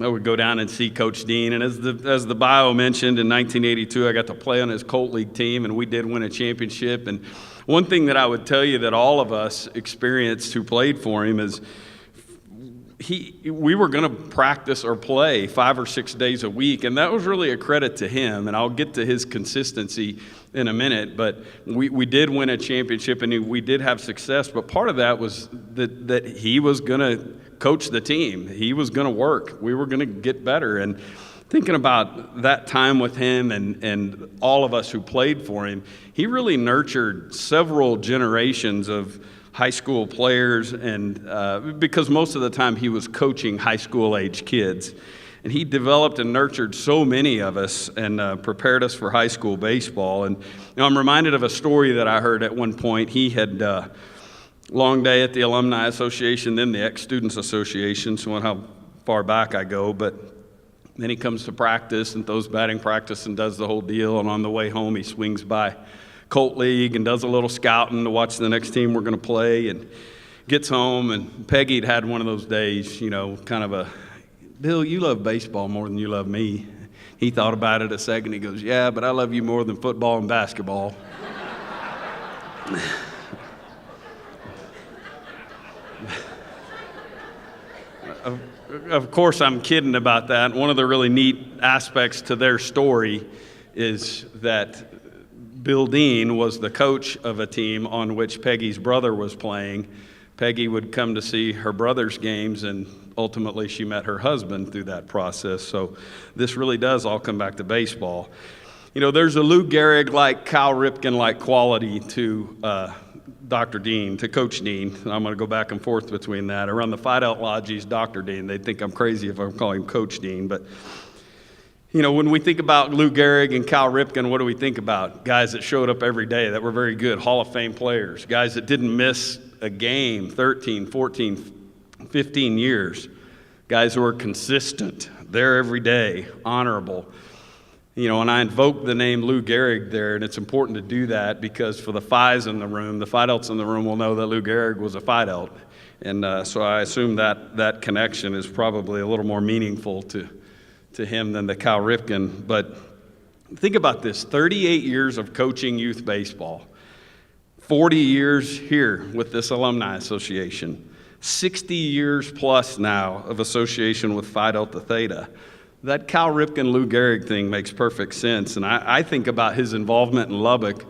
I would go down and see Coach Dean. And as the bio mentioned, in 1982, I got to play on his Colt League team, and we did win a championship. And one thing that I would tell you that all of us experienced who played for him is we were going to practice or play 5 or 6 days a week, and that was really a credit to him, and I'll get to his consistency in a minute, but we did win a championship, and we did have success, but part of that was that he was going to coach the team. He was going to work. We were going to get better, and thinking about that time with him and all of us who played for him, he really nurtured several generations of high school players, and because most of the time he was coaching high school age kids. And he developed and nurtured so many of us and prepared us for high school baseball. And I'm reminded of a story that I heard at one point. He had long day at the Alumni Association, then the Ex-Students Association, so on how far back I go, but then he comes to practice and throws batting practice and does the whole deal, and on the way home he swings by Colt League and does a little scouting to watch the next team we're going to play, and gets home, and Peggy'd had one of those days, kind of a, Bill, you love baseball more than you love me. He thought about it a second. He goes, yeah, but I love you more than football and basketball. Of course, I'm kidding about that. One of the really neat aspects to their story is that Bill Dean was the coach of a team on which Peggy's brother was playing. Peggy would come to see her brother's games, and ultimately she met her husband through that process. So this really does all come back to baseball. There's a Lou Gehrig-like, Cal Ripken-like quality to Dr. Dean, to Coach Dean. And I'm going to go back and forth between that. Around the Phi Delta Lodge, he's Dr. Dean. They'd think I'm crazy if I call him Coach Dean, but when we think about Lou Gehrig and Cal Ripken, what do we think about? Guys that showed up every day, that were very good, Hall of Fame players, guys that didn't miss a game 13, 14, 15 years, guys who were consistent, there every day, honorable. And I invoke the name Lou Gehrig there, and it's important to do that because for the Phis in the room, the Phi Delts in the room will know that Lou Gehrig was a Phi Delt. And so I assume that connection is probably a little more meaningful to him than the Cal Ripken. But think about this, 38 years of coaching youth baseball, 40 years here with this Alumni Association, 60 years plus now of association with Phi Delta Theta. That Cal Ripken, Lou Gehrig thing makes perfect sense. And I think about his involvement in Lubbock,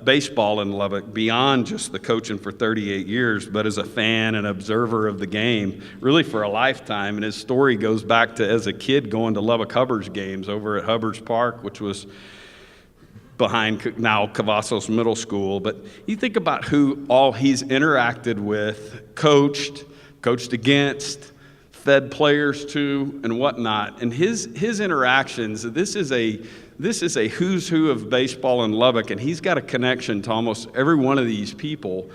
baseball in Lubbock, beyond just the coaching for 38 years, but as a fan and observer of the game, really for a lifetime. And his story goes back to as a kid going to Lubbock Hubbard's games over at Hubbard's Park, which was behind now Cavazos Middle School. But you think about who all he's interacted with, coached against, fed players to, and whatnot. And his interactions, this is a who's who of baseball in Lubbock, and he's got a connection to almost every one of these people.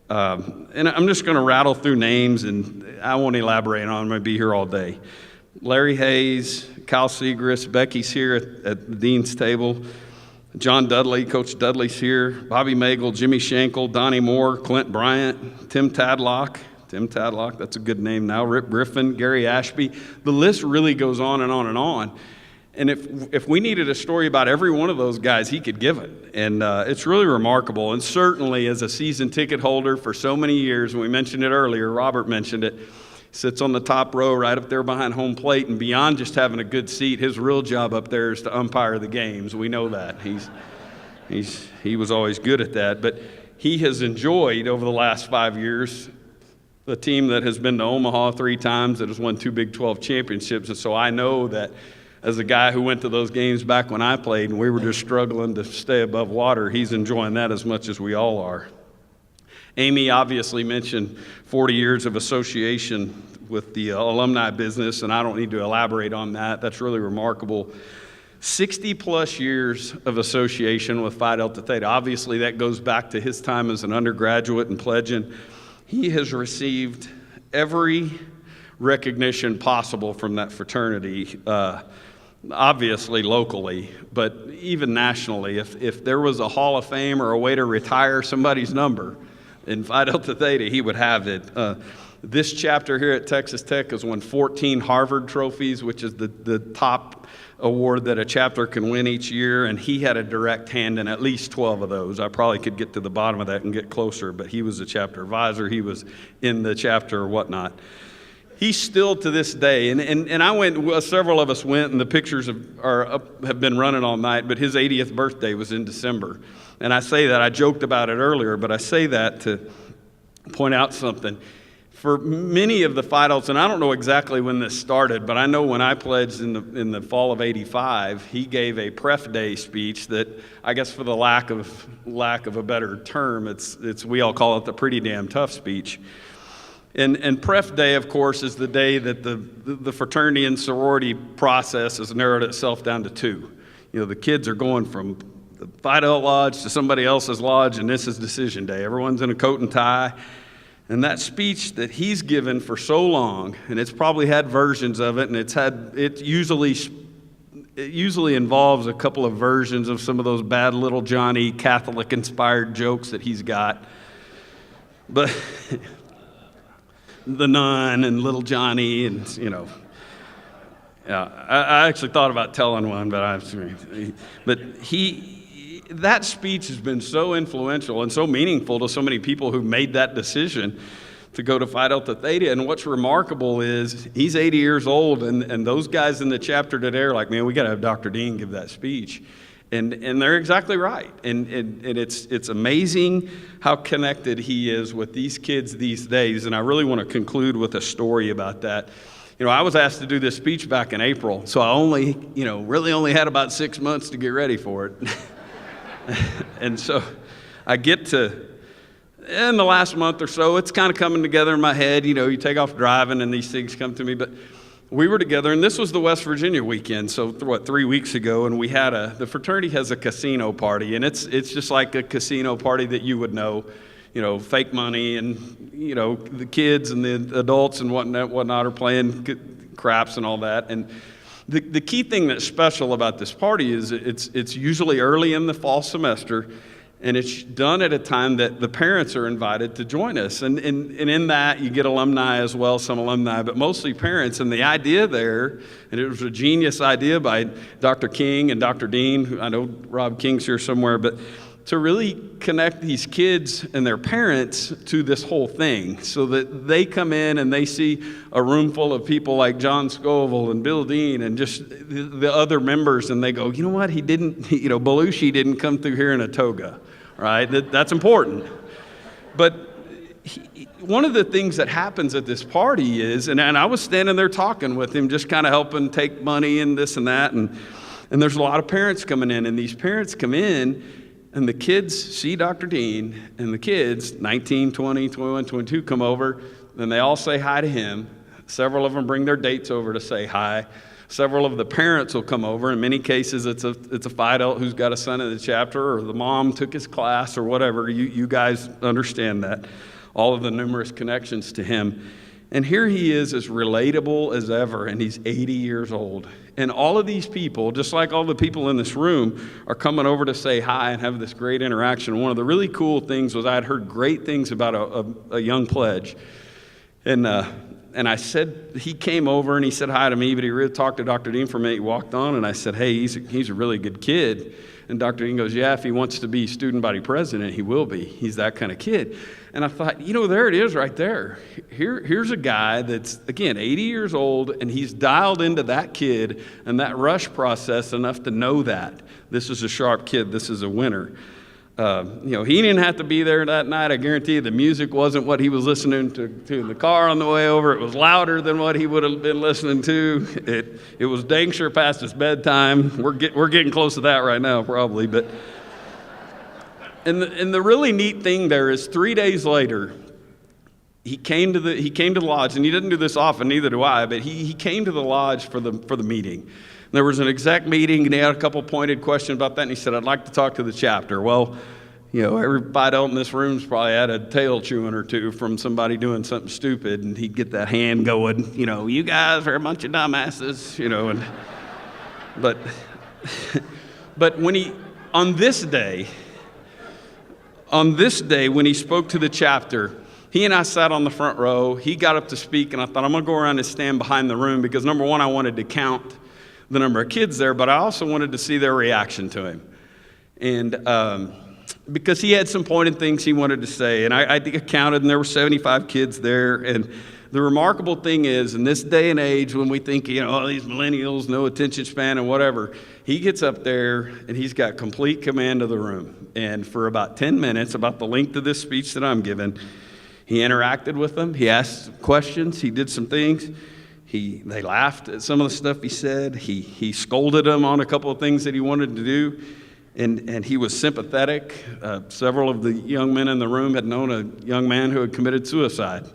And I'm just going to rattle through names, and I won't elaborate on them. I'm going to be here all day. Larry Hayes, Kyle Segrist, Becky's here at the dean's table. John Dudley, Coach Dudley's here. Bobby Magel, Jimmy Schenkel, Donnie Moore, Clint Bryant, Tim Tadlock, that's a good name now. Rip Griffin, Gary Ashby. The list really goes on and on and on. And if we needed a story about every one of those guys, he could give it. And it's really remarkable. And certainly as a season ticket holder for so many years, and we mentioned it earlier, Robert mentioned it, sits on the top row right up there behind home plate. And beyond just having a good seat, his real job up there is to umpire the games. We know that. He was always good at that. But he has enjoyed over the last 5 years the team that has been to Omaha 3 times, that has won 2 Big 12 championships. And so I know that as a guy who went to those games back when I played and we were just struggling to stay above water, he's enjoying that as much as we all are. Amy obviously mentioned 40 years of association with the alumni business, and I don't need to elaborate on that. That's really remarkable. 60 plus years of association with Phi Delta Theta. Obviously that goes back to his time as an undergraduate and pledging. He has received every recognition possible from that fraternity, obviously locally, but even nationally. If there was a Hall of Fame or a way to retire somebody's number in Phi Delta Theta, he would have it. This chapter here at Texas Tech has won 14 Harvard trophies, which is the top award that a chapter can win each year, and he had a direct hand in at least 12 of those. I probably could get to the bottom of that and get closer, but he was a chapter advisor. He was in the chapter or whatnot. he's still to this day, and I went, well, several of us went, and the pictures have been running all night, but his 80th birthday was in December. And I say that, I joked about it earlier, but I say that to point out something. For many of the Phi Delts, and I don't know exactly when this started, but I know when I pledged in the fall of '85, he gave a Pref Day speech that, I guess for the lack of a better term, it's we all call it the pretty damn tough speech. And Pref Day, of course, is the day that the fraternity and sorority process has narrowed itself down to two. You know, the kids are going from the Phi Delt Lodge to somebody else's lodge, and this is decision day. Everyone's in a coat and tie. And that speech that he's given for so long, and it's probably had versions of it, and it usually involves a couple of versions of some of those bad little Johnny Catholic-inspired jokes that he's got. But the nun and little Johnny, and yeah, I actually thought about telling one, but that speech has been so influential and so meaningful to so many people who made that decision to go to Phi Delta Theta. And what's remarkable is he's 80 years old, and those guys in the chapter today are like, man, we got to have Dr. Dean give that speech. And they're exactly right. And it's amazing how connected he is with these kids these days. And I really want to conclude with a story about that. You know, I was asked to do this speech back in April, so I really only had about 6 months to get ready for it. And so I get to, in the last month or so, it's kind of coming together in my head. You know, you take off driving and these things come to me. But we were together, and this was the West Virginia weekend, so 3 weeks ago, and we had the fraternity has a casino party, and it's just like a casino party that you would know, fake money, and, the kids and the adults and whatnot are playing craps and all that. And the key thing that's special about this party is it's usually early in the fall semester, and it's done at a time that the parents are invited to join us. And in that, you get alumni as well, some alumni, but mostly parents. And the idea there, and it was a genius idea by Dr. King and Dr. Dean, who I know Rob King's here somewhere, but to really connect these kids and their parents to this whole thing so that they come in and they see a room full of people like John Scoville and Bill Dean and just the other members, and they go, you know what, Belushi didn't come through here in a toga, right? That's important. But one of the things that happens at this party is, and I was standing there talking with him, just kind of helping take money and this and that, and there's a lot of parents coming in, and these parents come in, and the kids see Dr. Dean, and the kids, 19, 20, 21, 22, come over, and they all say hi to him. Several of them bring their dates over to say hi. Several of the parents will come over. In many cases, it's a Phi Delt who's got a son in the chapter, or the mom took his class, or whatever. You guys understand that. All of the numerous connections to him. And here he is as relatable as ever, and he's 80 years old. And all of these people, just like all the people in this room, are coming over to say hi and have this great interaction. One of the really cool things was I had heard great things about a young pledge. And I said, he came over and he said hi to me, but he really talked to Dr. Dean for a minute. He walked on, and I said, hey, he's a really good kid. And Dr. Dean goes, yeah, if he wants to be student body president, he will be. He's that kind of kid. And I thought, there it is right there. Here's a guy that's, again, 80 years old, and he's dialed into that kid and that rush process enough to know that. This is a sharp kid. This is a winner. He didn't have to be there that night. I guarantee you the music wasn't what he was listening to in the car on the way over. It was louder than what he would have been listening to. It was dang sure past his bedtime. We're getting close to that right now, probably. But and the really neat thing there is 3 days later, he came to the lodge, and he didn't do this often, neither do I. But he came to the lodge for the meeting. There was an exec meeting, and he had a couple pointed questions about that, and he said, I'd like to talk to the chapter. Well, every Phi Delt in this room's probably had a tail chewing or two from somebody doing something stupid, and he'd get that hand going, you guys are a bunch of dumbasses, but when on this day, when he spoke to the chapter, he and I sat on the front row. He got up to speak, and I thought, I'm going to go around and stand behind the room because, number one, I wanted to count the number of kids there, but I also wanted to see their reaction to him. And because he had some pointed things he wanted to say, and I think I counted, and there were 75 kids there, and the remarkable thing is, in this day and age when we think, oh, these millennials, no attention span and whatever, he gets up there and he's got complete command of the room. And for about 10 minutes, about the length of this speech that I'm giving, he interacted with them. He asked questions. He did some things. They laughed at some of the stuff he said. He scolded them on a couple of things that he wanted to do. And he was sympathetic. Several of the young men in the room had known a young man who had committed suicide.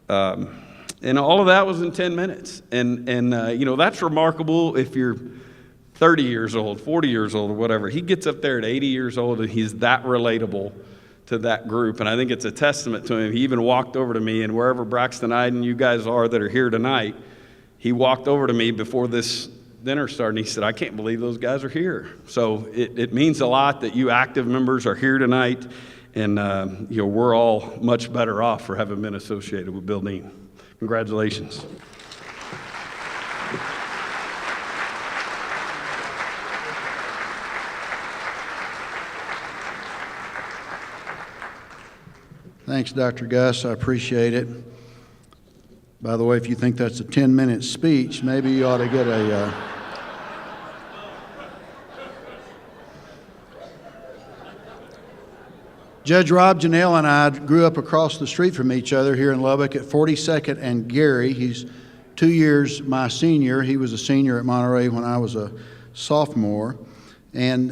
And all of that was in 10 minutes. And that's remarkable if you're 30 years old, 40 years old, or whatever. He gets up there at 80 years old, and he's that relatable to that group. And I think it's a testament to him. He even walked over to me, and wherever Braxton Iden, you guys are that are here tonight, he walked over to me before this dinner started, and he said, I can't believe those guys are here. So it means a lot that you active members are here tonight, and we're all much better off for having been associated with Bill Dean. Congratulations. Thanks, Dr. Gus. I appreciate it. By the way, if you think that's a 10-minute speech, maybe you ought to get a... Judge Rob Janelle and I grew up across the street from each other here in Lubbock at 42nd and Gary. He's 2 years my senior. He was a senior at Monterey when I was a sophomore. And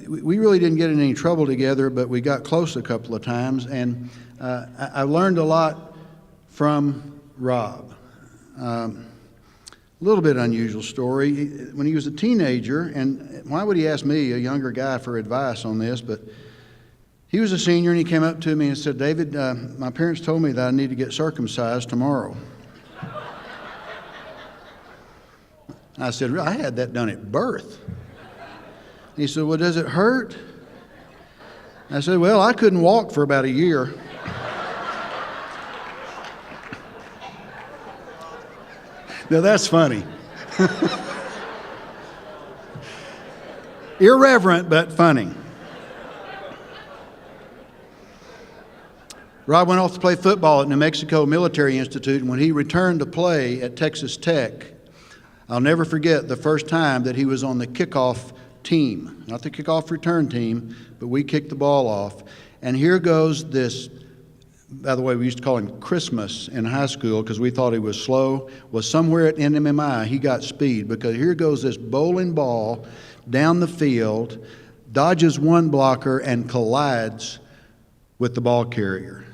we really didn't get in any trouble together, but we got close a couple of times. And I learned a lot from Rob. A little bit unusual story. When he was a teenager, and why would he ask me, a younger guy, for advice on this? But he was a senior, and he came up to me and said, David, my parents told me that I need to get circumcised tomorrow. I said, I had that done at birth. He said, well, does it hurt? I said, well, I couldn't walk for about a year. Now, that's funny. Irreverent, but funny. Rob went off to play football at New Mexico Military Institute, and when he returned to play at Texas Tech, I'll never forget the first time that he was on the kickoff team. Not the kickoff return team, but we kicked the ball off. And here goes this, by the way, we used to call him Christmas in high school because we thought he was slow. Well, somewhere at NMMI, he got speed, because here goes this bowling ball down the field, dodges one blocker, and collides with the ball carrier.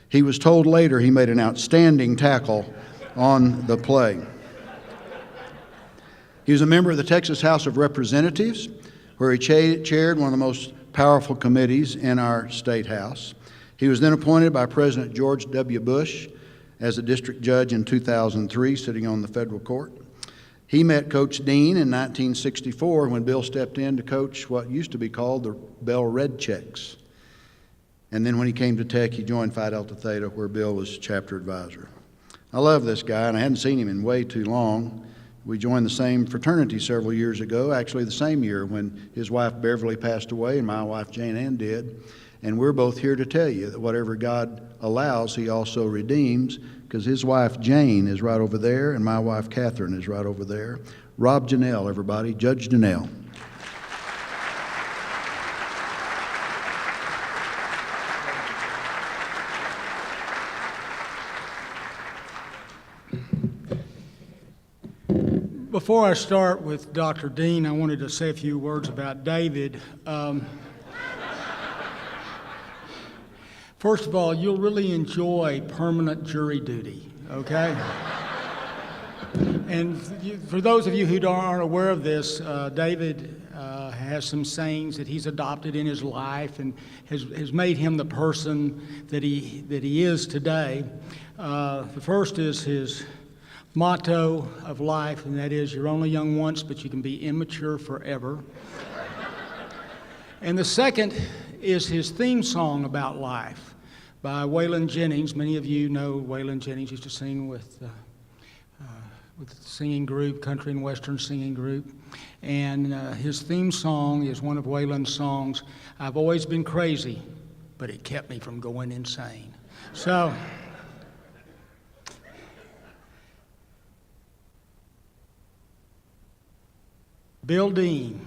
He was told later he made an outstanding tackle on the play. He was a member of the Texas House of Representatives, where he chaired one of the most powerful committees in our state house. He was then appointed by President George W. Bush as a district judge in 2003, sitting on the federal court. He met Coach Dean in 1964 when Bill stepped in to coach what used to be called the Bell Red Checks. And then when he came to Tech, he joined Phi Delta Theta, where Bill was chapter advisor. I love this guy, and I hadn't seen him in way too long. We joined the same fraternity several years ago, actually the same year when his wife Beverly passed away and my wife Jane Ann did. And we're both here to tell you that whatever God allows, he also redeems, because his wife Jane is right over there and my wife Catherine is right over there. Rob Janelle, everybody. Judge Janelle. Before I start with Dr. Dean, I wanted to say a few words about David. First of all, you'll really enjoy permanent jury duty, okay? And for those of you who aren't aware of this, David has some sayings that he's adopted in his life and has made him the person that he is today. The first is his motto of life, and that is, you're only young once, but you can be immature forever. And the second is his theme song about life by Waylon Jennings. Many of you know Waylon Jennings. Used to sing with the singing group, country and western singing group. And his theme song is one of Waylon's songs, I've always been crazy, but it kept me from going insane. So Bill Dean.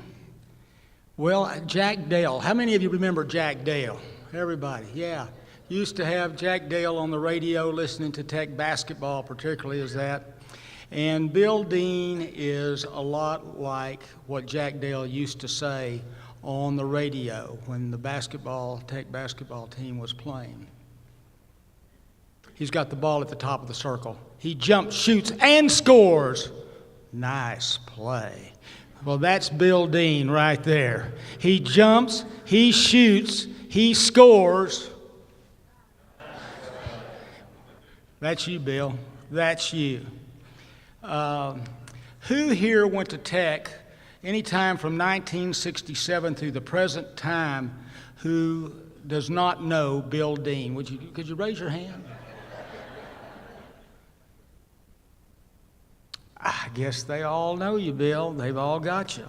Well, Jack Dale. How many of you remember Jack Dale? Everybody, yeah. Used to have Jack Dale on the radio listening to Tech basketball, particularly as that. And Bill Dean is a lot like what Jack Dale used to say on the radio when the Tech basketball team was playing. He's got the ball at the top of the circle. He jumps, shoots, and scores. Nice play. Well, that's Bill Dean right there. He jumps, he shoots, he scores. That's you, Bill. That's you. Who here went to Tech anytime from 1967 through the present time who does not know Bill Dean? Could you raise your hand? I guess they all know you, Bill. They've all got you.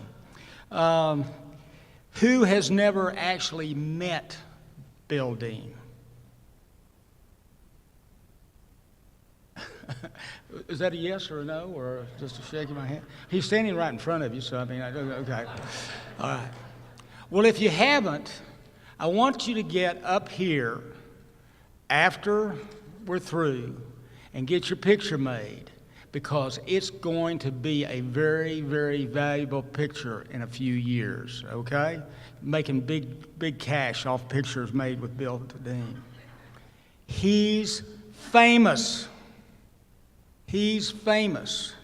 Who has never actually met Bill Dean? Is that a yes or a no, or just a shake of my hand? He's standing right in front of you, so I mean, okay. All right. Well, if you haven't, I want you to get up here after we're through and get your picture made, because it's going to be a very, very valuable picture in a few years, okay? Making big cash off pictures made with Bill Dean. He's famous. He's famous.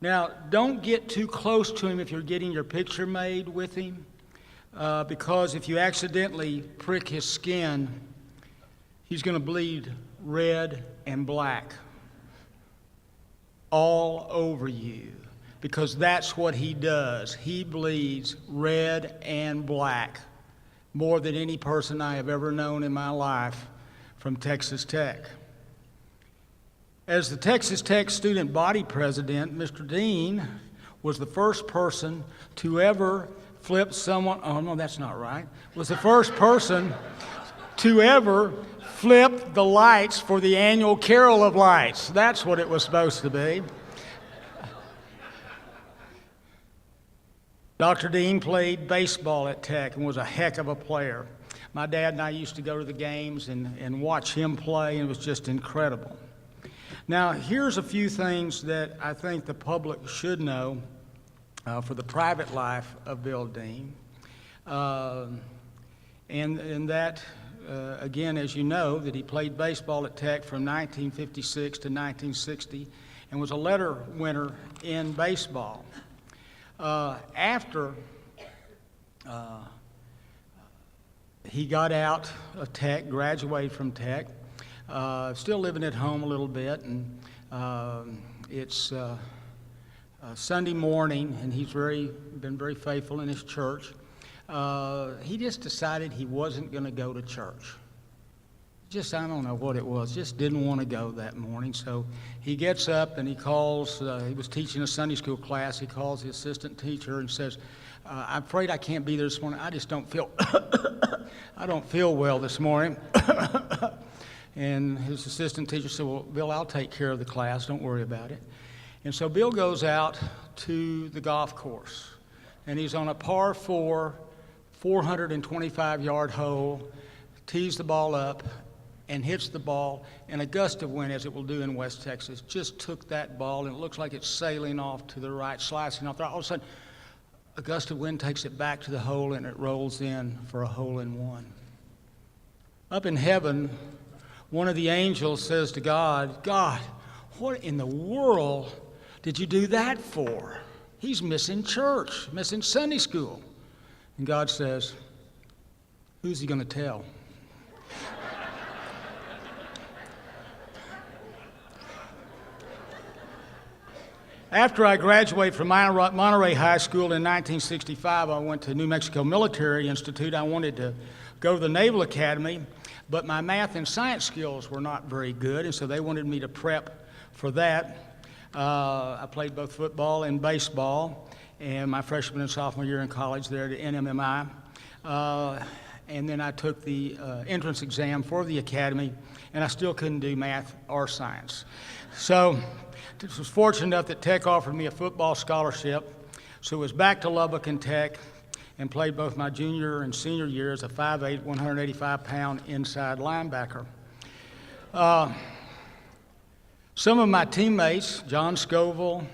Now, don't get too close to him if you're getting your picture made with him, because if you accidentally prick his skin, he's going to bleed red and black all over you, because that's what he does. He bleeds red and black more than any person I have ever known in my life from Texas Tech. As the Texas Tech student body president, Mr. Dean was the first person to ever flip someone, oh no, that's not right, was the first person to ever flip the lights for the annual Carol of Lights. That's what it was supposed to be. Dr. Dean played baseball at Tech and was a heck of a player. My dad and I used to go to the games and watch him play, and it was just incredible. Now, here's a few things that I think the public should know for the private life of Bill Dean. And that, again, as you know, that he played baseball at Tech from 1956 to 1960 and was a letter winner in baseball. After he got out of Tech, graduated from Tech, still living at home a little bit, and it's Sunday morning, and he's been very faithful in his church. He just decided he wasn't going to go to church. I don't know what it was, just didn't want to go that morning. So he gets up and he calls, he was teaching a Sunday school class, he calls the assistant teacher and says, I'm afraid I can't be there this morning, I just don't feel, I don't feel well this morning. And his assistant teacher said, well, Bill, I'll take care of the class, don't worry about it. And so Bill goes out to the golf course, and he's on a par 4, 425-yard hole, tees the ball up, and hits the ball, and a gust of wind, as it will do in West Texas, just took that ball, and it looks like it's sailing off to the right, slicing off there. All of a sudden, a gust of wind takes it back to the hole, and it rolls in for a hole-in-one. Up in heaven, one of the angels says to God, God, what in the world did you do that for? He's missing church, missing Sunday school. And God says, who's he going to tell? After I graduated from Monterey High School in 1965, I went to New Mexico Military Institute. I wanted to go to the Naval Academy, but my math and science skills were not very good, and so they wanted me to prep for that. I played both football and baseball, and my freshman and sophomore year in college there at NMMI. And then I took the entrance exam for the academy, and I still couldn't do math or science. So I was fortunate enough that Tech offered me a football scholarship So was back to Lubbock and Tech and played both my junior and senior year as a 5'8", 185-pound inside linebacker. Some of my teammates, John Scoville,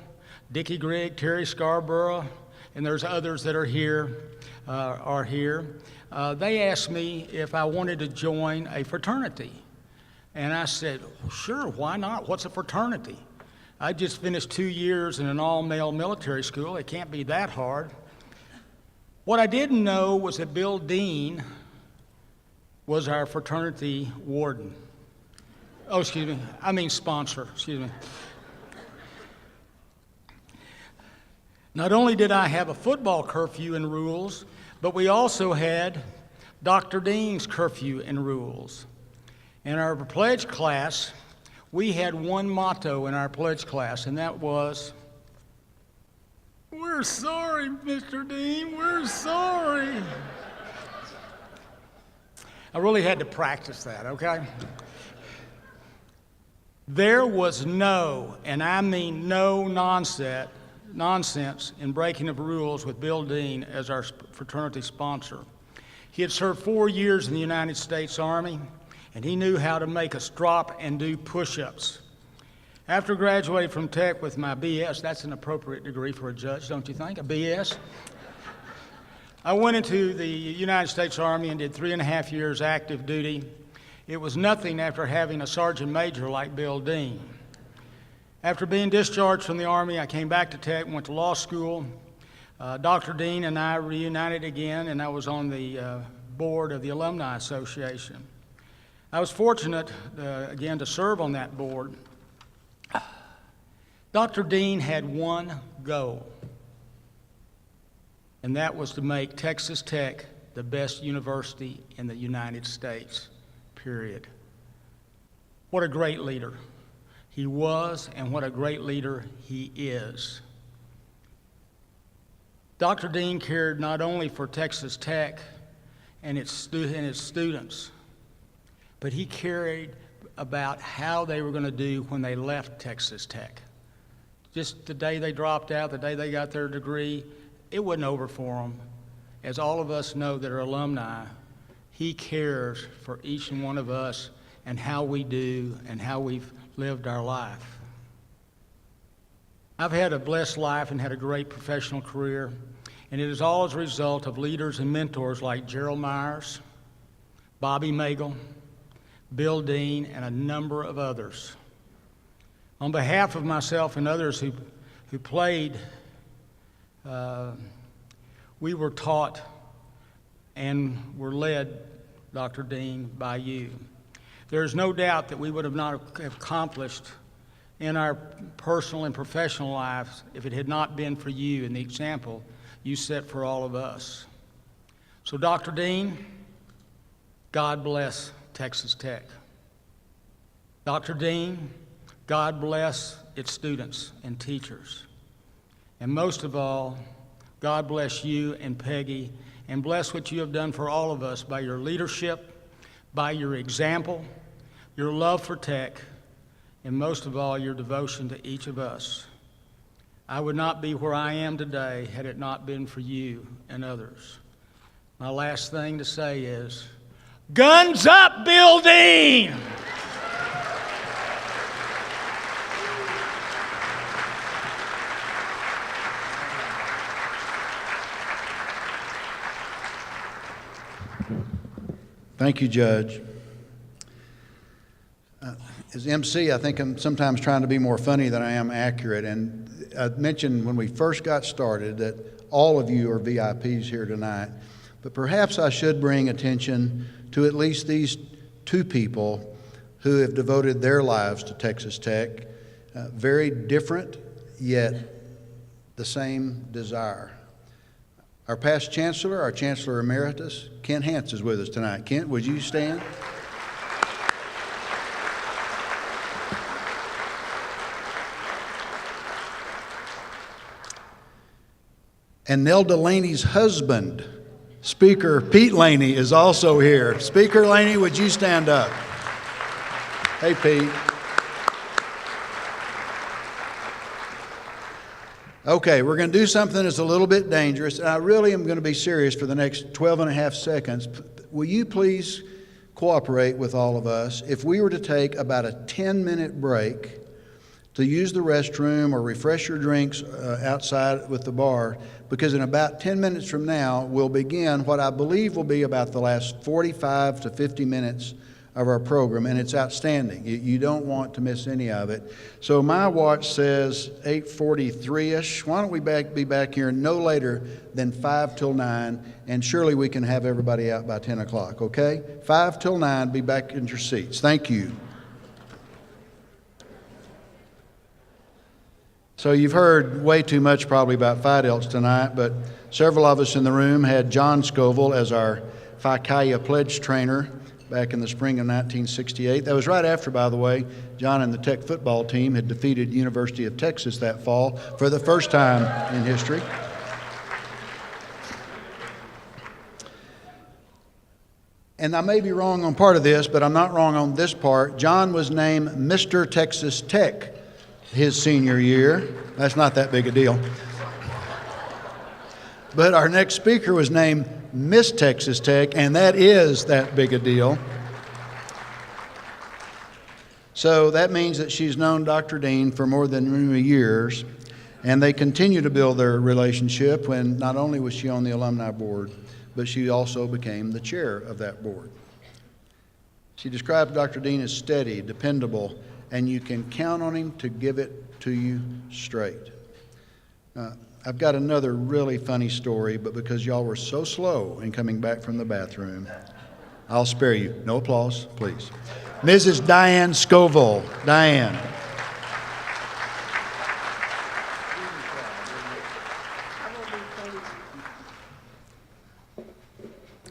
Dickie Grigg, Terry Scarborough, and there's others that are here, they asked me if I wanted to join a fraternity. And I said, sure, why not? What's a fraternity? I just finished 2 years in an all-male military school. It can't be that hard. What I didn't know was that Bill Dean was our fraternity warden. Oh, excuse me, I mean sponsor, excuse me. Not only did I have a football curfew and rules, but we also had Dr. Dean's curfew and rules. In our pledge class, we had one motto in our pledge class, and that was, "We're sorry, Mr. Dean, we're sorry." I really had to practice that, okay? There was no, and I mean no nonsense in breaking of rules with Bill Dean as our fraternity sponsor. He had served 4 years in the United States Army, and he knew how to make us drop and do push-ups. After graduating from Tech with my BS, that's an appropriate degree for a judge, don't you think, a BS? I went into the United States Army and did 3.5 years active duty. It was nothing after having a sergeant major like Bill Dean. After being discharged from the Army, I came back to Tech and went to law school. Dr. Dean and I reunited again, and I was on the board of the Alumni Association. I was fortunate, again, to serve on that board. Dr. Dean had one goal, and that was to make Texas Tech the best university in the United States, period. What a great leader he was, and what a great leader he is. Dr. Dean cared not only for Texas Tech and its students, but he cared about how they were going to do when they left Texas Tech. Just the day they dropped out, the day they got their degree, it wasn't over for them. As all of us know that are alumni, he cares for each and one of us and how we do and how we've lived our life. I've had a blessed life and had a great professional career, and it is all as a result of leaders and mentors like Gerald Myers, Bobby Magel, Bill Dean, and a number of others. On behalf of myself and others who played, we were taught and were led, Dr. Dean, by you. There's no doubt that we would have not accomplished in our personal and professional lives if it had not been for you and the example you set for all of us. So, Dr. Dean, God bless Texas Tech. Dr. Dean, God bless its students and teachers. And most of all, God bless you and Peggy, and bless what you have done for all of us by your leadership, by your example, your love for Tech, and most of all, your devotion to each of us. I would not be where I am today had it not been for you and others. My last thing to say is, guns up, Bill Dean! Thank you, Judge. As MC, I think I'm sometimes trying to be more funny than I am accurate. And I mentioned when we first got started that all of you are VIPs here tonight. But perhaps I should bring attention to at least these two people who have devoted their lives to Texas Tech. Very different, yet the same desire. Our past chancellor, our Chancellor Emeritus, Kent Hance is with us tonight. Kent, would you stand? And Nell Delaney's husband, Speaker Pete Laney, is also here. Speaker Laney, would you stand up? Hey, Pete. Okay, we're going to do something that's a little bit dangerous, and I really am going to be serious for the next 12 and a half seconds. Will you please cooperate with all of us if we were to take about a 10-minute break to use the restroom or refresh your drinks outside with the bar, because in about 10 minutes from now, we'll begin what I believe will be about the last 45 to 50 minutes of our program, and it's outstanding. You don't want to miss any of it. So my watch says 8:43-ish. Why don't we be back here no later than 5 till 9, and surely we can have everybody out by 10 o'clock, okay? 5 till 9, be back in your seats. Thank you. So you've heard way too much probably about Phi Delts tonight, but several of us in the room had John Scoville as our Phi Chi pledge trainer back in the spring of 1968. That was right after, by the way, John and the Tech football team had defeated University of Texas that fall for the first time in history. And I may be wrong on part of this, but I'm not wrong on this part. John was named Mr. Texas Tech his senior year. That's not that big a deal. But our next speaker was named Miss Texas Tech, and that is that big a deal. So that means that she's known Dr. Dean for more than many years, and they continue to build their relationship when not only was she on the alumni board, but she also became the chair of that board. She describes Dr. Dean as steady, dependable, and you can count on him to give it to you straight. I've got another really funny story, but because y'all were so slow in coming back from the bathroom, I'll spare you. No applause, please. Mrs. Diane Scoville. Diane.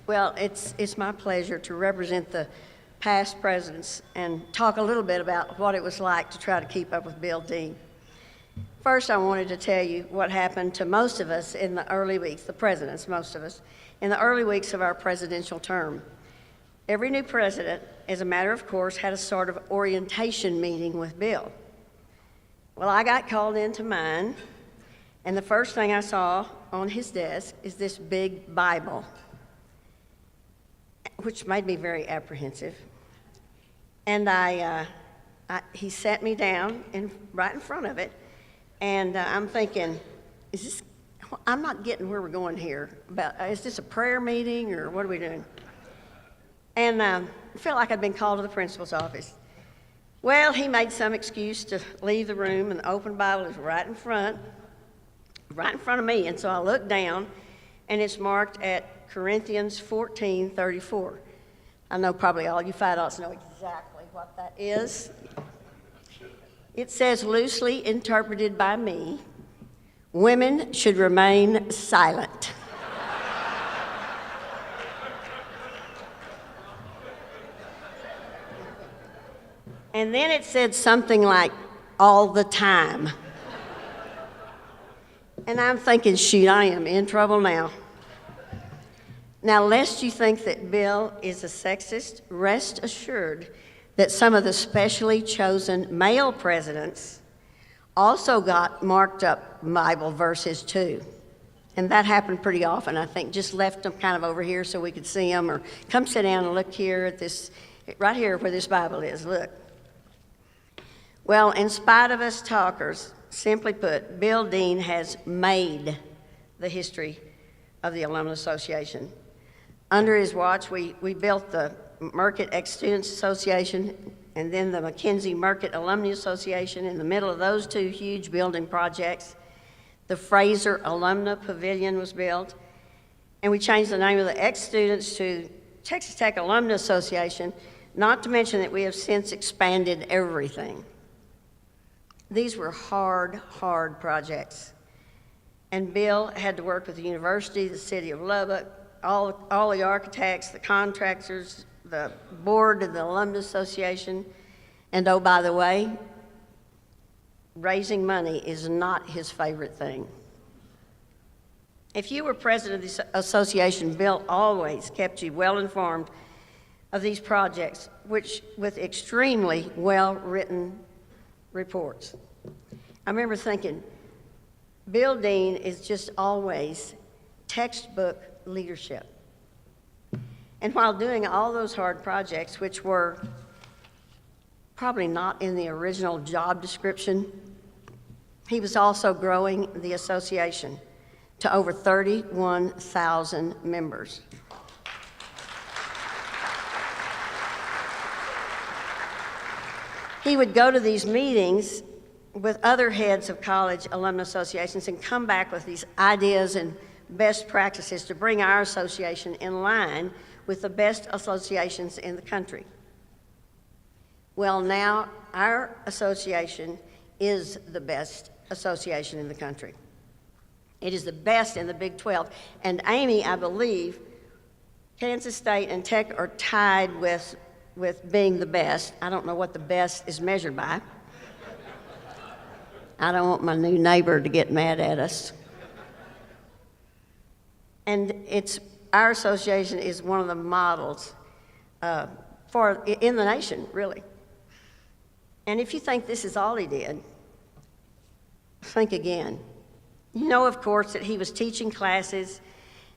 Well, it's my pleasure to represent the past presidents and talk a little bit about what it was like to try to keep up with Bill Dean. First, I wanted to tell you what happened to most of us in the early weeks, the presidents, most of us, in the early weeks of our presidential term. Every new president, as a matter of course, had a sort of orientation meeting with Bill. Well, I got called into mine, and the first thing I saw on his desk is this big Bible, which made me very apprehensive. And he sat me down right in front of it, and I'm thinking, I'm not getting where we're going here. Is this a prayer meeting, or what are we doing? And I felt like I'd been called to the principal's office. Well, he made some excuse to leave the room, and the open Bible is right in front of me. And so I looked down, and it's marked at Corinthians 14:34. I know probably all you Phi Delts know exactly what that is. It says, loosely interpreted by me, women should remain silent. And then it said something like, all the time. And I'm thinking, shoot, I am in trouble now. Now, lest you think that Bill is a sexist, rest assured that some of the specially chosen male presidents also got marked up Bible verses too. And that happened pretty often, I think. Just left them kind of over here so we could see them, or come sit down and look here at this, right here where this Bible is, look. Well, in spite of us talkers, simply put, Bill Dean has made the history of the Alumni Association. Under his watch, we built the Merckett Ex-Students Association and then the Mackenzie Merckett Alumni Association. In the middle of those two huge building projects, the Fraser Alumna Pavilion was built, and we changed the name of the ex-students to Texas Tech Alumni Association, not to mention that we have since expanded everything. These were hard projects, and Bill had to work with the university, the city of Lubbock, all the architects, the contractors, the board of the Alumni Association, and oh, by the way, raising money is not his favorite thing. If you were president of the association, Bill always kept you well informed of these projects, which with extremely well-written reports. I remember thinking, Bill Dean is just always textbook leadership. And while doing all those hard projects, which were probably not in the original job description, he was also growing the association to over 31,000 members. He would go to these meetings with other heads of college alumni associations and come back with these ideas and best practices to bring our association in line with the best associations in the country. Well, now our association is the best association in the country. It is the best in the Big 12. And Amy, I believe, Kansas State and Tech are tied with being the best. I don't know what the best is measured by. I don't want my new neighbor to get mad at us. And our association is one of the models in the nation, really. And if you think this is all he did, think again. You know, of course, that he was teaching classes,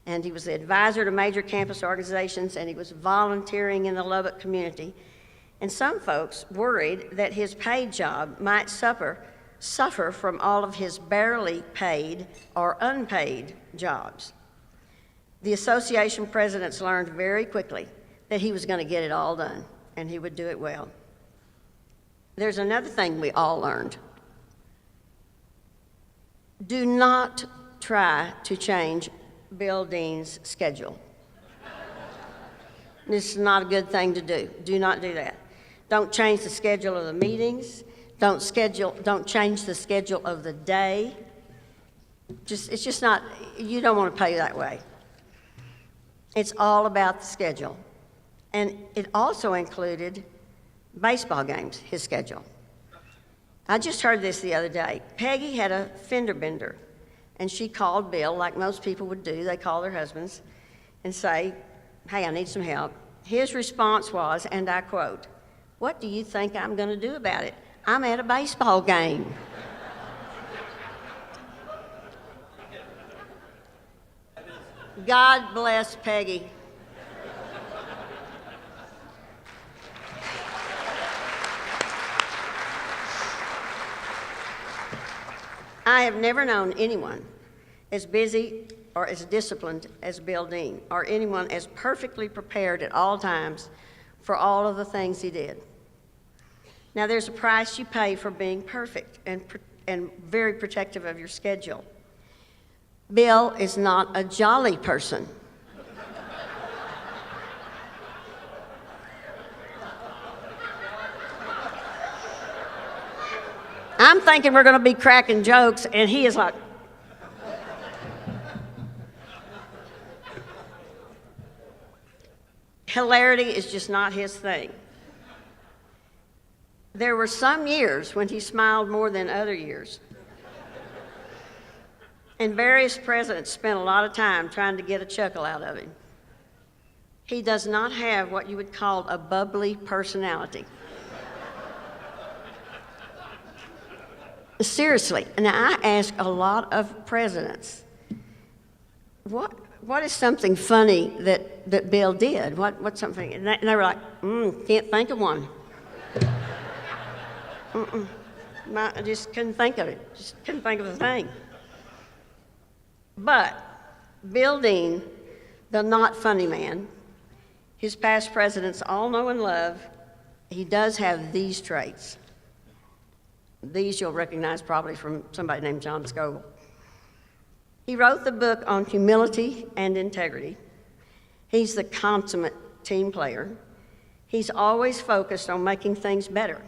and he was the advisor to major campus organizations, and he was volunteering in the Lubbock community. And some folks worried that his paid job might suffer from all of his barely paid or unpaid jobs. The association presidents learned very quickly that he was going to get it all done, and he would do it well. There's another thing we all learned. Do not try to change Bill Dean's schedule. This is not a good thing to do. Do not do that. Don't change the schedule of the meetings. Don't change the schedule of the day. It's just not, you don't want to pay that way. It's all about the schedule. And it also included baseball games, his schedule. I just heard this the other day. Peggy had a fender bender, and she called Bill, like most people would do. They call their husbands and say, hey, I need some help. His response was, and I quote, "What do you think I'm going to do about it? I'm at a baseball game." God bless Peggy. I have never known anyone as busy or as disciplined as Bill Dean, or anyone as perfectly prepared at all times for all of the things he did. Now, there's a price you pay for being perfect and very protective of your schedule. Bill is not a jolly person. I'm thinking we're going to be cracking jokes, and he is like, hilarity is just not his thing. There were some years when he smiled more than other years. And various presidents spent a lot of time trying to get a chuckle out of him. He does not have what you would call a bubbly personality. Seriously, and I ask a lot of presidents, what is something funny that Bill did? What's something? And they were like, can't think of one. I just couldn't think of it. Just couldn't think of a thing. But Bill Dean, the not funny man, his past presidents all know and love, he does have these traits. These you'll recognize probably from somebody named John Scogle. He wrote the book on humility and integrity. He's the consummate team player. He's always focused on making things better.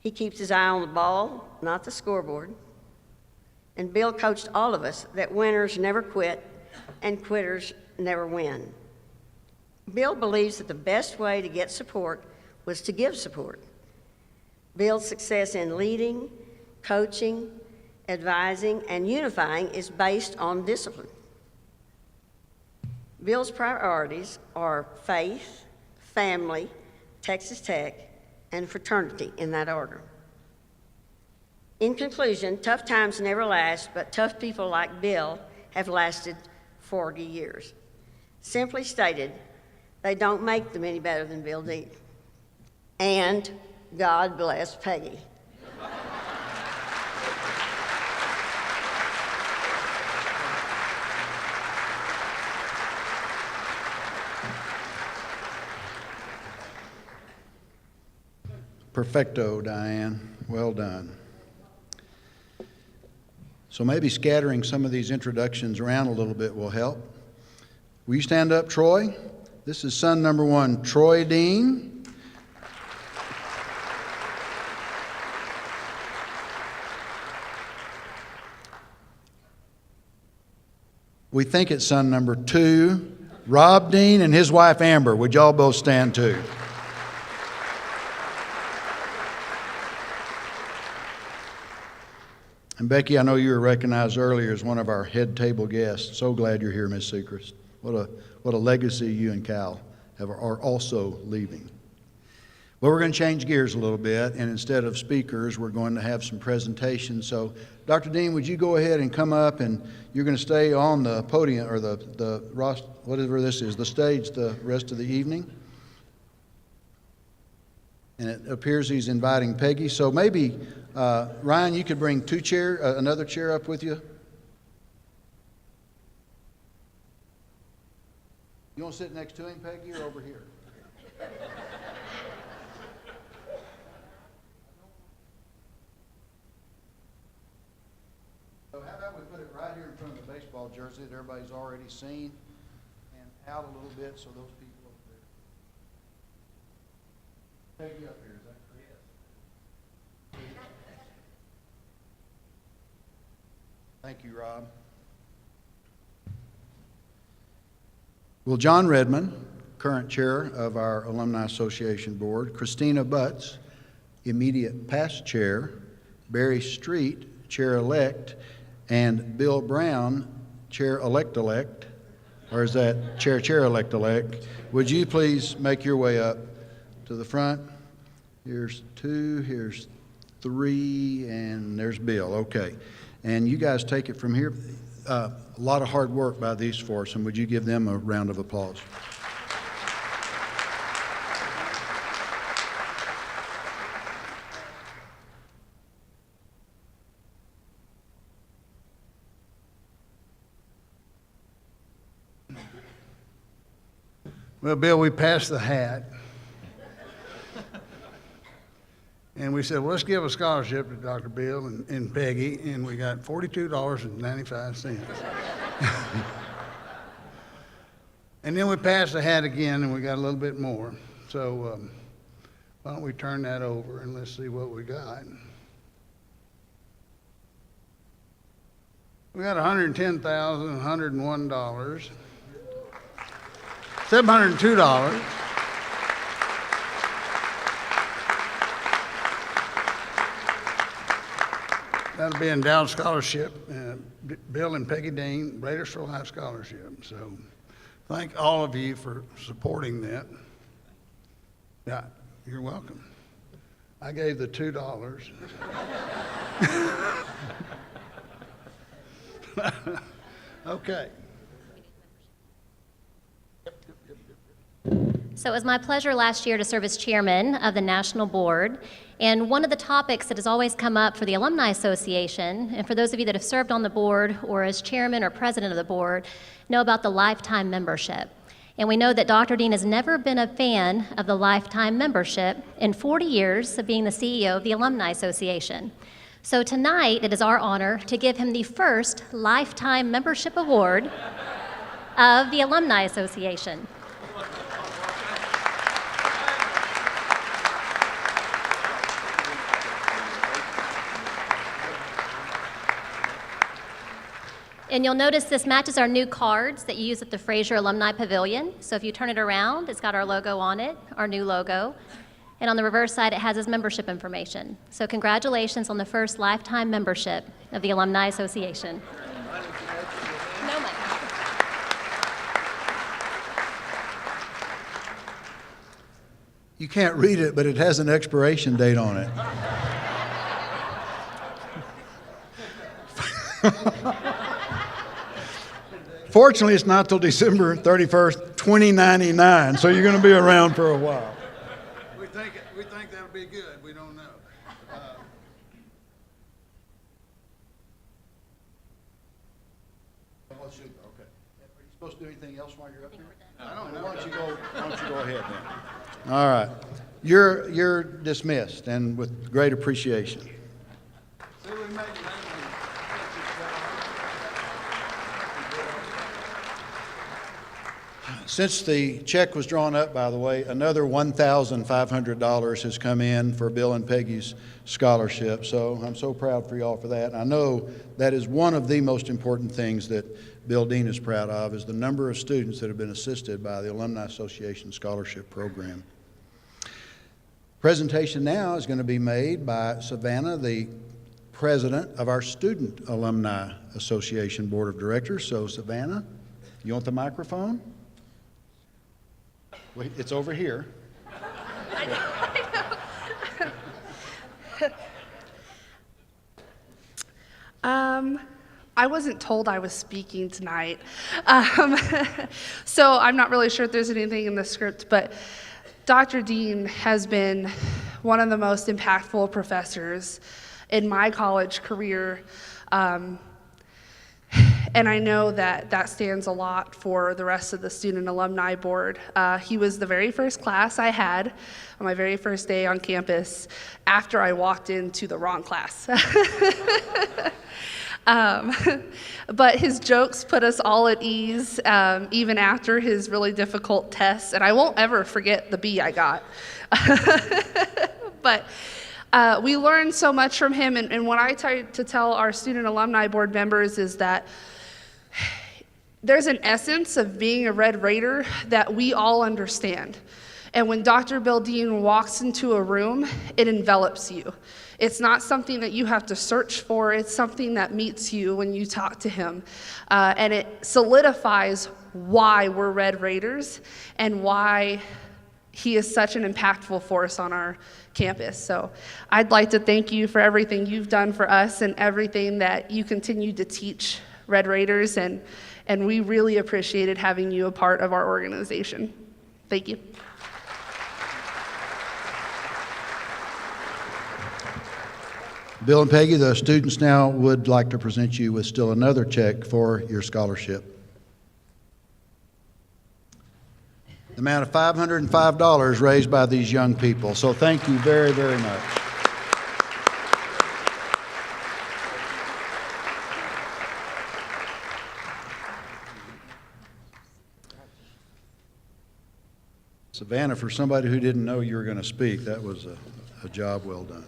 He keeps his eye on the ball, not the scoreboard. And Bill coached all of us that winners never quit and quitters never win. Bill believes that the best way to get support was to give support. Bill's success in leading, coaching, advising, and unifying is based on discipline. Bill's priorities are faith, family, Texas Tech, and fraternity in that order. In conclusion, tough times never last, but tough people like Bill have lasted 40 years. Simply stated, they don't make them any better than Bill Dean. And God bless Peggy. Perfecto, Diane. Well done. So maybe scattering some of these introductions around a little bit will help. Will you stand up, Troy? This is son number 1, Troy Dean. We think it's son number 2, Rob Dean, and his wife Amber. Would y'all both stand too? And Becky, I know you were recognized earlier as one of our head table guests. So glad you're here, Miss Sechrist. What a legacy you and Cal are also leaving. Well, we're going to change gears a little bit, and instead of speakers, we're going to have some presentations. So, Dr. Dean, would you go ahead and come up, and you're going to stay on the podium, or whatever this is, the stage, the rest of the evening. And it appears he's inviting Peggy. So maybe, Ryan, you could bring another chair up with you. You want to sit next to him, Peggy, or over here? So how about we put it right here in front of the baseball jersey that everybody's already seen, and out a little bit so those people over there. Peggy up here, is that correct? Thank you, Rob. Well, John Redmond, current chair of our Alumni Association Board, Christina Butts, immediate past chair, Barry Street, chair-elect, and Bill Brown, chair-elect-elect, or is that chair-elect-elect? Would you please make your way up to the front? Here's 2, here's 3, and there's Bill. Okay. And you guys take it from here. A lot of hard work by these 4, and would you give them a round of applause? Well, Bill, we passed the hat. And we said, well, let's give a scholarship to Dr. Bill and Peggy, and we got $42.95. And then we passed the hat again, and we got a little bit more. So why don't we turn that over, and let's see what we got. We got $110,101, $702. That'll be endowed scholarship, Bill and Peggy Dean, Radersville High Scholarship. So thank all of you for supporting that. Yeah, you're welcome. I gave the $2. Okay. So it was my pleasure last year to serve as chairman of the National Board. And one of the topics that has always come up for the Alumni Association, and for those of you that have served on the board or as chairman or president of the board, know about the lifetime membership. And we know that Dr. Dean has never been a fan of the lifetime membership in 40 years of being the CEO of the Alumni Association. So tonight, it is our honor to give him the first lifetime membership award of the Alumni Association. And you'll notice this matches our new cards that you use at the Fraser Alumni Pavilion. So if you turn it around, it's got our logo on it, our new logo. And on the reverse side, it has his membership information. So congratulations on the first lifetime membership of the Alumni Association. No money. You can't read it, but it has an expiration date on it. Fortunately, it's not till December 31st, 2099, so you're going to be around for a while. We think that'll be good. We don't know. Okay. Are you supposed to do anything else while you're up here? I don't know. Why don't you go ahead then? All right. You're dismissed, and with great appreciation. See, we made it. Since the check was drawn up, by the way, another $1,500 has come in for Bill and Peggy's scholarship. So I'm so proud for y'all for that. And I know that is one of the most important things that Bill Dean is proud of, is the number of students that have been assisted by the Alumni Association Scholarship Program. Presentation now is going to be made by Savannah, the president of our Student Alumni Association Board of Directors. So Savannah, you want the microphone? Wait, it's over here. I wasn't told I was speaking tonight. So I'm not really sure if there's anything in the script, but Dr. Dean has been one of the most impactful professors in my college career. And I know that that stands a lot for the rest of the Student Alumni Board. He was the very first class I had on my very first day on campus after I walked into the wrong class. But his jokes put us all at ease, even after his really difficult tests. And I won't ever forget the B I got. But we learned so much from him. And what I try to tell our Student Alumni Board members is that there's an essence of being a Red Raider that we all understand. And when Dr. Bill Dean walks into a room, it envelops you. It's not something that you have to search for. It's something that meets you when you talk to him. And it solidifies why we're Red Raiders and why he is such an impactful force on our campus. So I'd like to thank you for everything you've done for us and everything that you continue to teach Red Raiders, and we really appreciated having you a part of our organization. Thank you. Bill and Peggy, the students now would like to present you with still another check for your scholarship. The amount of $505 raised by these young people. So thank you very, very much. Savannah, for somebody who didn't know you were going to speak, that was a job well done.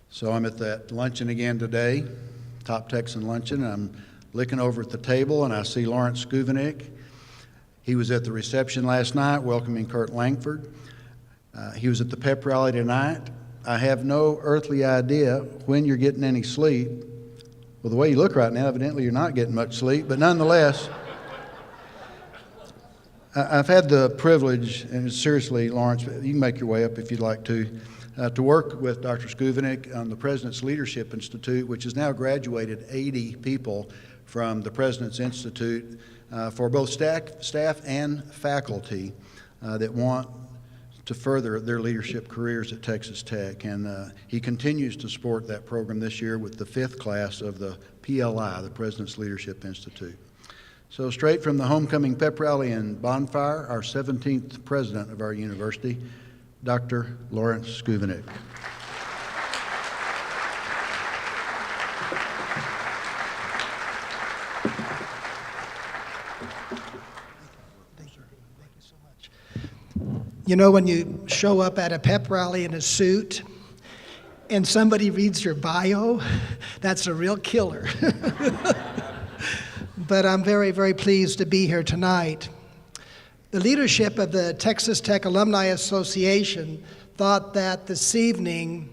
So I'm at that luncheon again today, Top Texan Luncheon. I'm looking over at the table and I see Lawrence Skuvenik. He was at the reception last night welcoming Kurt Langford. He was at the pep rally tonight. I have no earthly idea when you're getting any sleep. Well, the way you look right now, evidently you're not getting much sleep, but nonetheless, I've had the privilege, and seriously, Lawrence, you can make your way up if you'd like to work with Dr. Skuvenik on the President's Leadership Institute, which has now graduated 80 people from the President's Institute for both staff and faculty that want to further their leadership careers at Texas Tech. And he continues to support that program this year with the 5th class of the PLI, the President's Leadership Institute. So straight from the homecoming pep rally and bonfire, our 17th president of our university, Dr. Lawrence Skuvenik. You know, when you show up at a pep rally in a suit and somebody reads your bio, that's a real killer. But I'm very, very pleased to be here tonight. The leadership of the Texas Tech Alumni Association thought that this evening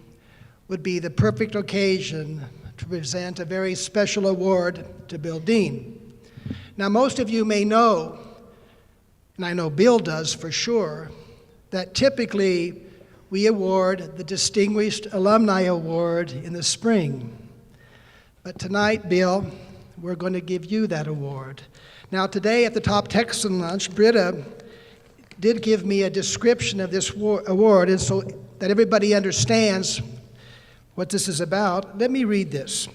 would be the perfect occasion to present a very special award to Bill Dean. Now, most of you may know, and I know Bill does for sure, that typically we award the Distinguished Alumni Award in the spring. But tonight, Bill, we're going to give you that award. Now, today at the Top Texan Lunch, Britta did give me a description of this award, and so that everybody understands what this is about, let me read this.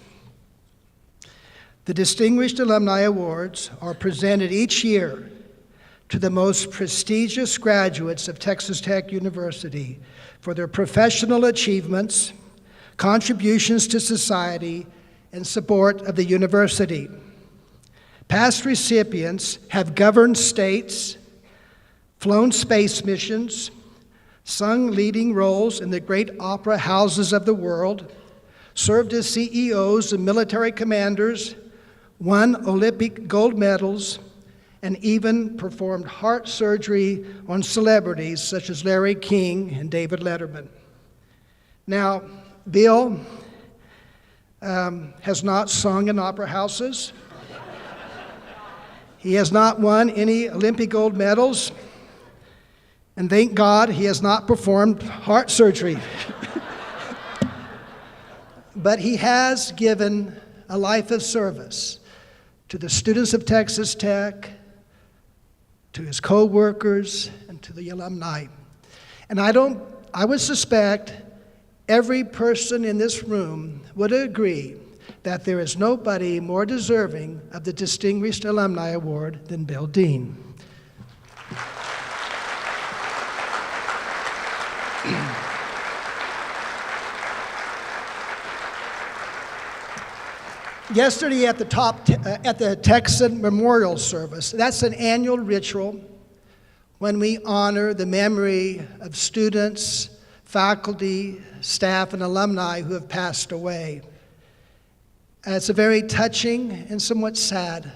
The Distinguished Alumni Awards are presented each year to the most prestigious graduates of Texas Tech University for their professional achievements, contributions to society, and support of the university. Past recipients have governed states, flown space missions, sung leading roles in the great opera houses of the world, served as CEOs and military commanders, won Olympic gold medals, and even performed heart surgery on celebrities such as Larry King and David Letterman. Now, Bill has not sung in opera houses. He has not won any Olympic gold medals. And thank God he has not performed heart surgery. But he has given a life of service to the students of Texas Tech, to his co-workers, and to the alumni. And I would suspect every person in this room would agree that there is nobody more deserving of the Distinguished Alumni Award than Bill Dean. Yesterday at the Texan Memorial Service, that's an annual ritual when we honor the memory of students, faculty, staff, and alumni who have passed away. It's a very touching and somewhat sad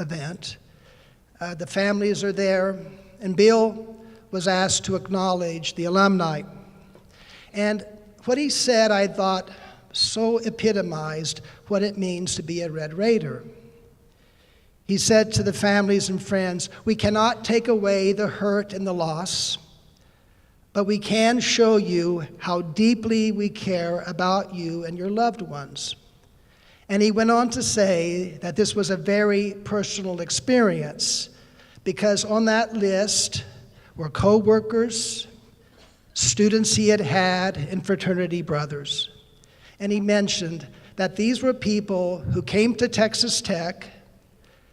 event. The families are there, and Bill was asked to acknowledge the alumni. And what he said, I thought, so epitomized what it means to be a Red Raider. He said to the families and friends, "We cannot take away the hurt and the loss, but we can show you how deeply we care about you and your loved ones." And he went on to say that this was a very personal experience because on that list were co-workers, students he had had, and fraternity brothers. And he mentioned that these were people who came to Texas Tech,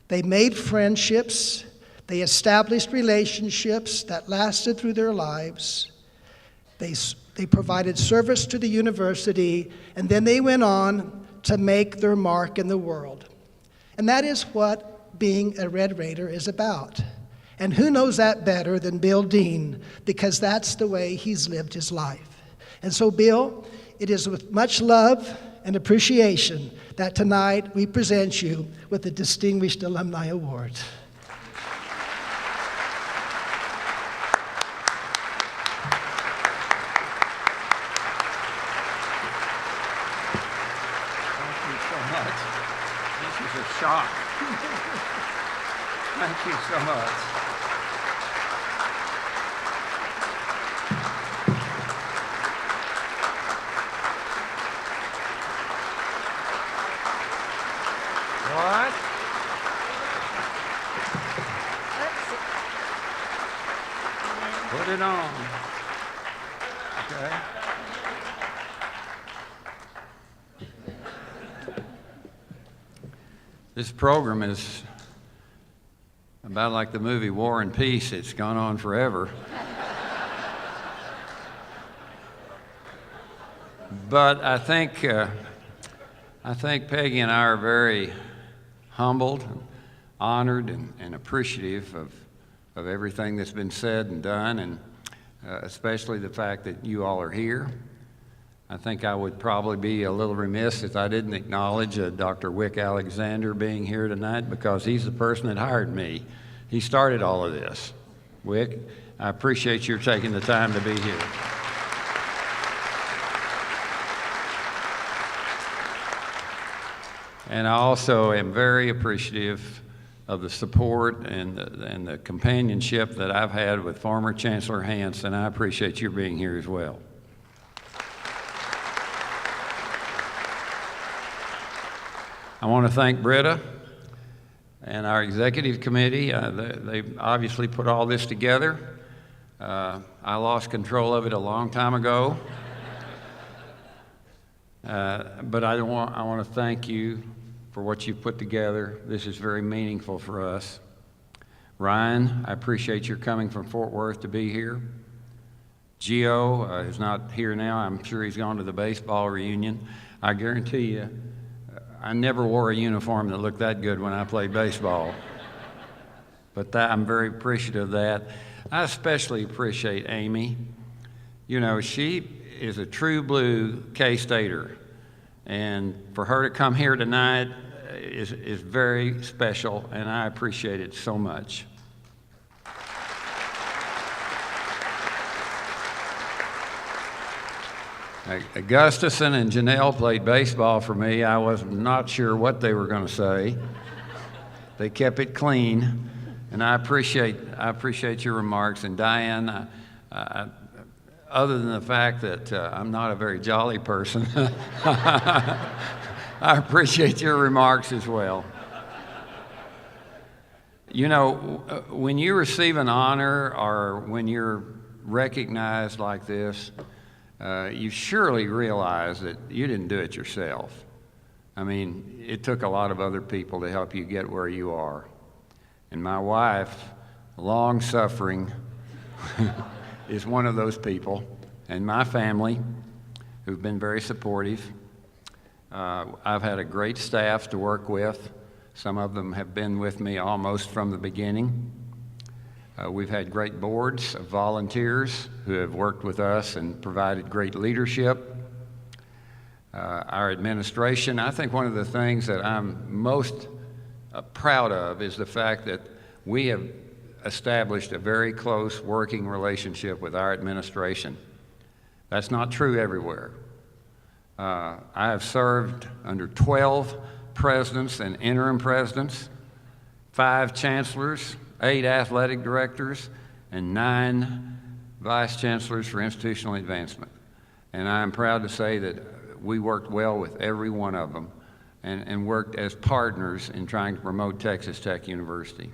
they made friendships, they established relationships that lasted through their lives, they provided service to the university, and then they went on to make their mark in the world. And that is what being a Red Raider is about. And who knows that better than Bill Dean, because that's the way he's lived his life. And so, Bill, it is with much love and appreciation that tonight we present you with the Distinguished Alumni Award. Thank you so much. This is a shock. Thank you so much. What? Put it on. Okay. This program is about like the movie War and Peace. It's gone on forever. But I think Peggy and I are very humbled, honored, and appreciative of everything that's been said and done, and especially the fact that you all are here. I think I would probably be a little remiss if I didn't acknowledge Dr. Wick Alexander being here tonight, because he's the person that hired me. He started all of this. Wick, I appreciate your taking the time to be here. And I also am very appreciative of the support and the companionship that I've had with former Chancellor Hance, and I appreciate you being here as well. I want to thank Britta and our executive committee. They obviously put all this together. I lost control of it a long time ago. But I want to thank you for what you've put together. This is very meaningful for us. Ryan, I appreciate your coming from Fort Worth to be here. Gio is not here now. I'm sure he's gone to the baseball reunion. I guarantee you, I never wore a uniform that looked that good when I played baseball. But I'm very appreciative of that. I especially appreciate Amy. You know, she is a true blue K-Stater. And for her to come here tonight is very special, and I appreciate it so much. Augustison and Janelle played baseball for me. I was not sure what they were going to say. They kept it clean, and I appreciate your remarks. And Diane, other than the fact that I'm not a very jolly person, I appreciate your remarks as well. You know, when you receive an honor or when you're recognized like this, you surely realize that you didn't do it yourself. I mean, it took a lot of other people to help you get where you are. And my wife, long-suffering, is one of those people, and my family, who've been very supportive. I've had a great staff to work with. Some of them have been with me almost from the beginning. We've had great boards of volunteers who have worked with us and provided great leadership. Our administration, I think one of the things that I'm most proud of is the fact that we have established a very close working relationship with our administration. That's not true everywhere. I have served under 12 presidents and interim presidents, 5 chancellors, 8 athletic directors, and 9 vice chancellors for institutional advancement. And I am proud to say that we worked well with every one of them and worked as partners in trying to promote Texas Tech University.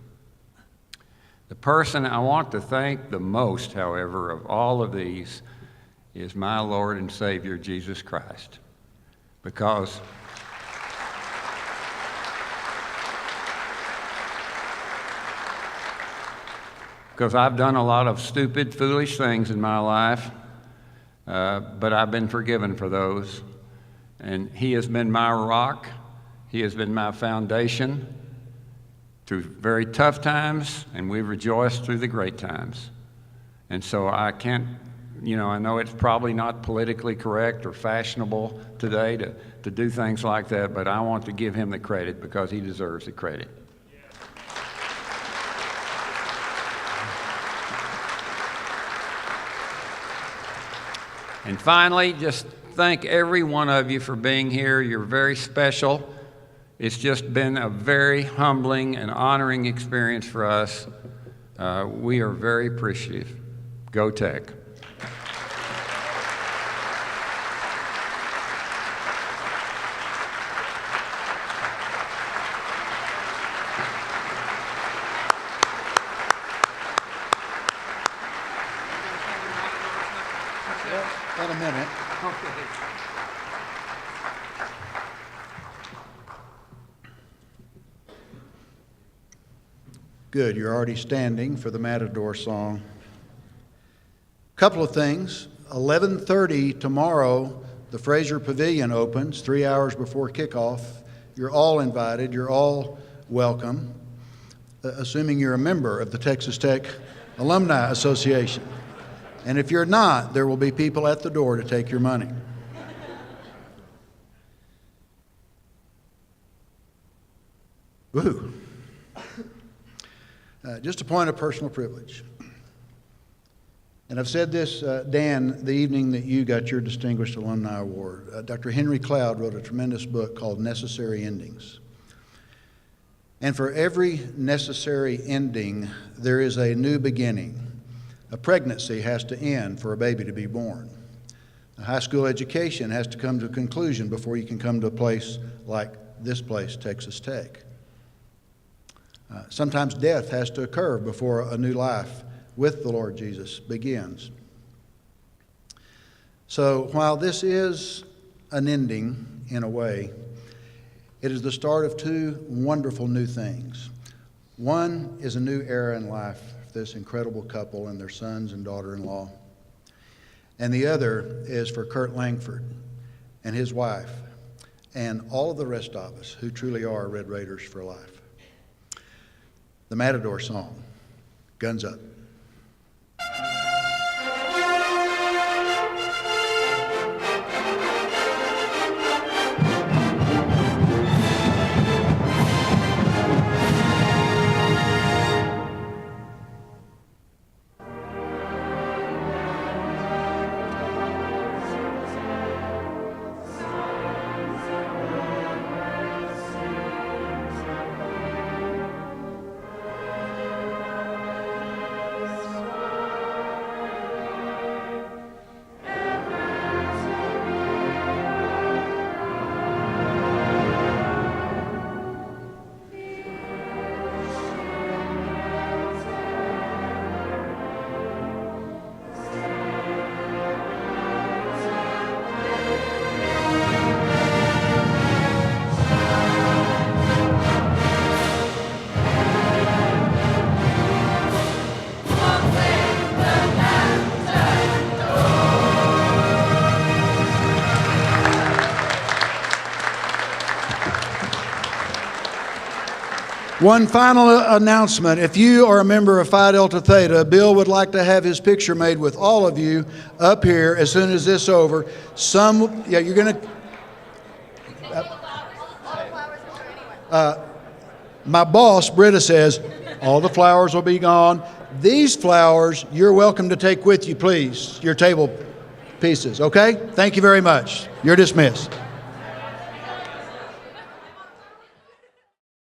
The person I want to thank the most, however, of all of these is my Lord and Savior, Jesus Christ. Because I've done a lot of stupid, foolish things in my life, but I've been forgiven for those. And He has been my rock. He has been my foundation through very tough times, and we've rejoiced through the great times. And so I can't, I know it's probably not politically correct or fashionable today to do things like that, but I want to give Him the credit because He deserves the credit. And finally, just thank every one of you for being here. You're very special. It's just been a very humbling and honoring experience for us. We are very appreciative. Go Tech. About a minute. Good, you're already standing for the Matador song. Couple of things. 11:30 tomorrow, the Fraser Pavilion opens, 3 hours before kickoff. You're all invited. You're all welcome, assuming you're a member of the Texas Tech Alumni Association. And if you're not, there will be people at the door to take your money. Woo. Just a point of personal privilege. And I've said this, Dan, the evening that you got your Distinguished Alumni Award. Dr. Henry Cloud wrote a tremendous book called Necessary Endings. And for every necessary ending, there is a new beginning. A pregnancy has to end for a baby to be born. A high school education has to come to a conclusion before you can come to a place like this place, Texas Tech. Sometimes death has to occur before a new life with the Lord Jesus begins. So while this is an ending in a way, it is the start of two wonderful new things. One is a new era in life for this incredible couple and their sons and daughter-in-law. And the other is for Kurt Langford and his wife and all of the rest of us who truly are Red Raiders for life. The Matador song, Guns Up. One final announcement. If you are a member of Phi Delta Theta, Bill would like to have his picture made with all of you up here as soon as this is over. You're going to... my boss, Britta, says all the flowers will be gone. These flowers, you're welcome to take with you, please, your table pieces, okay? Thank you very much. You're dismissed.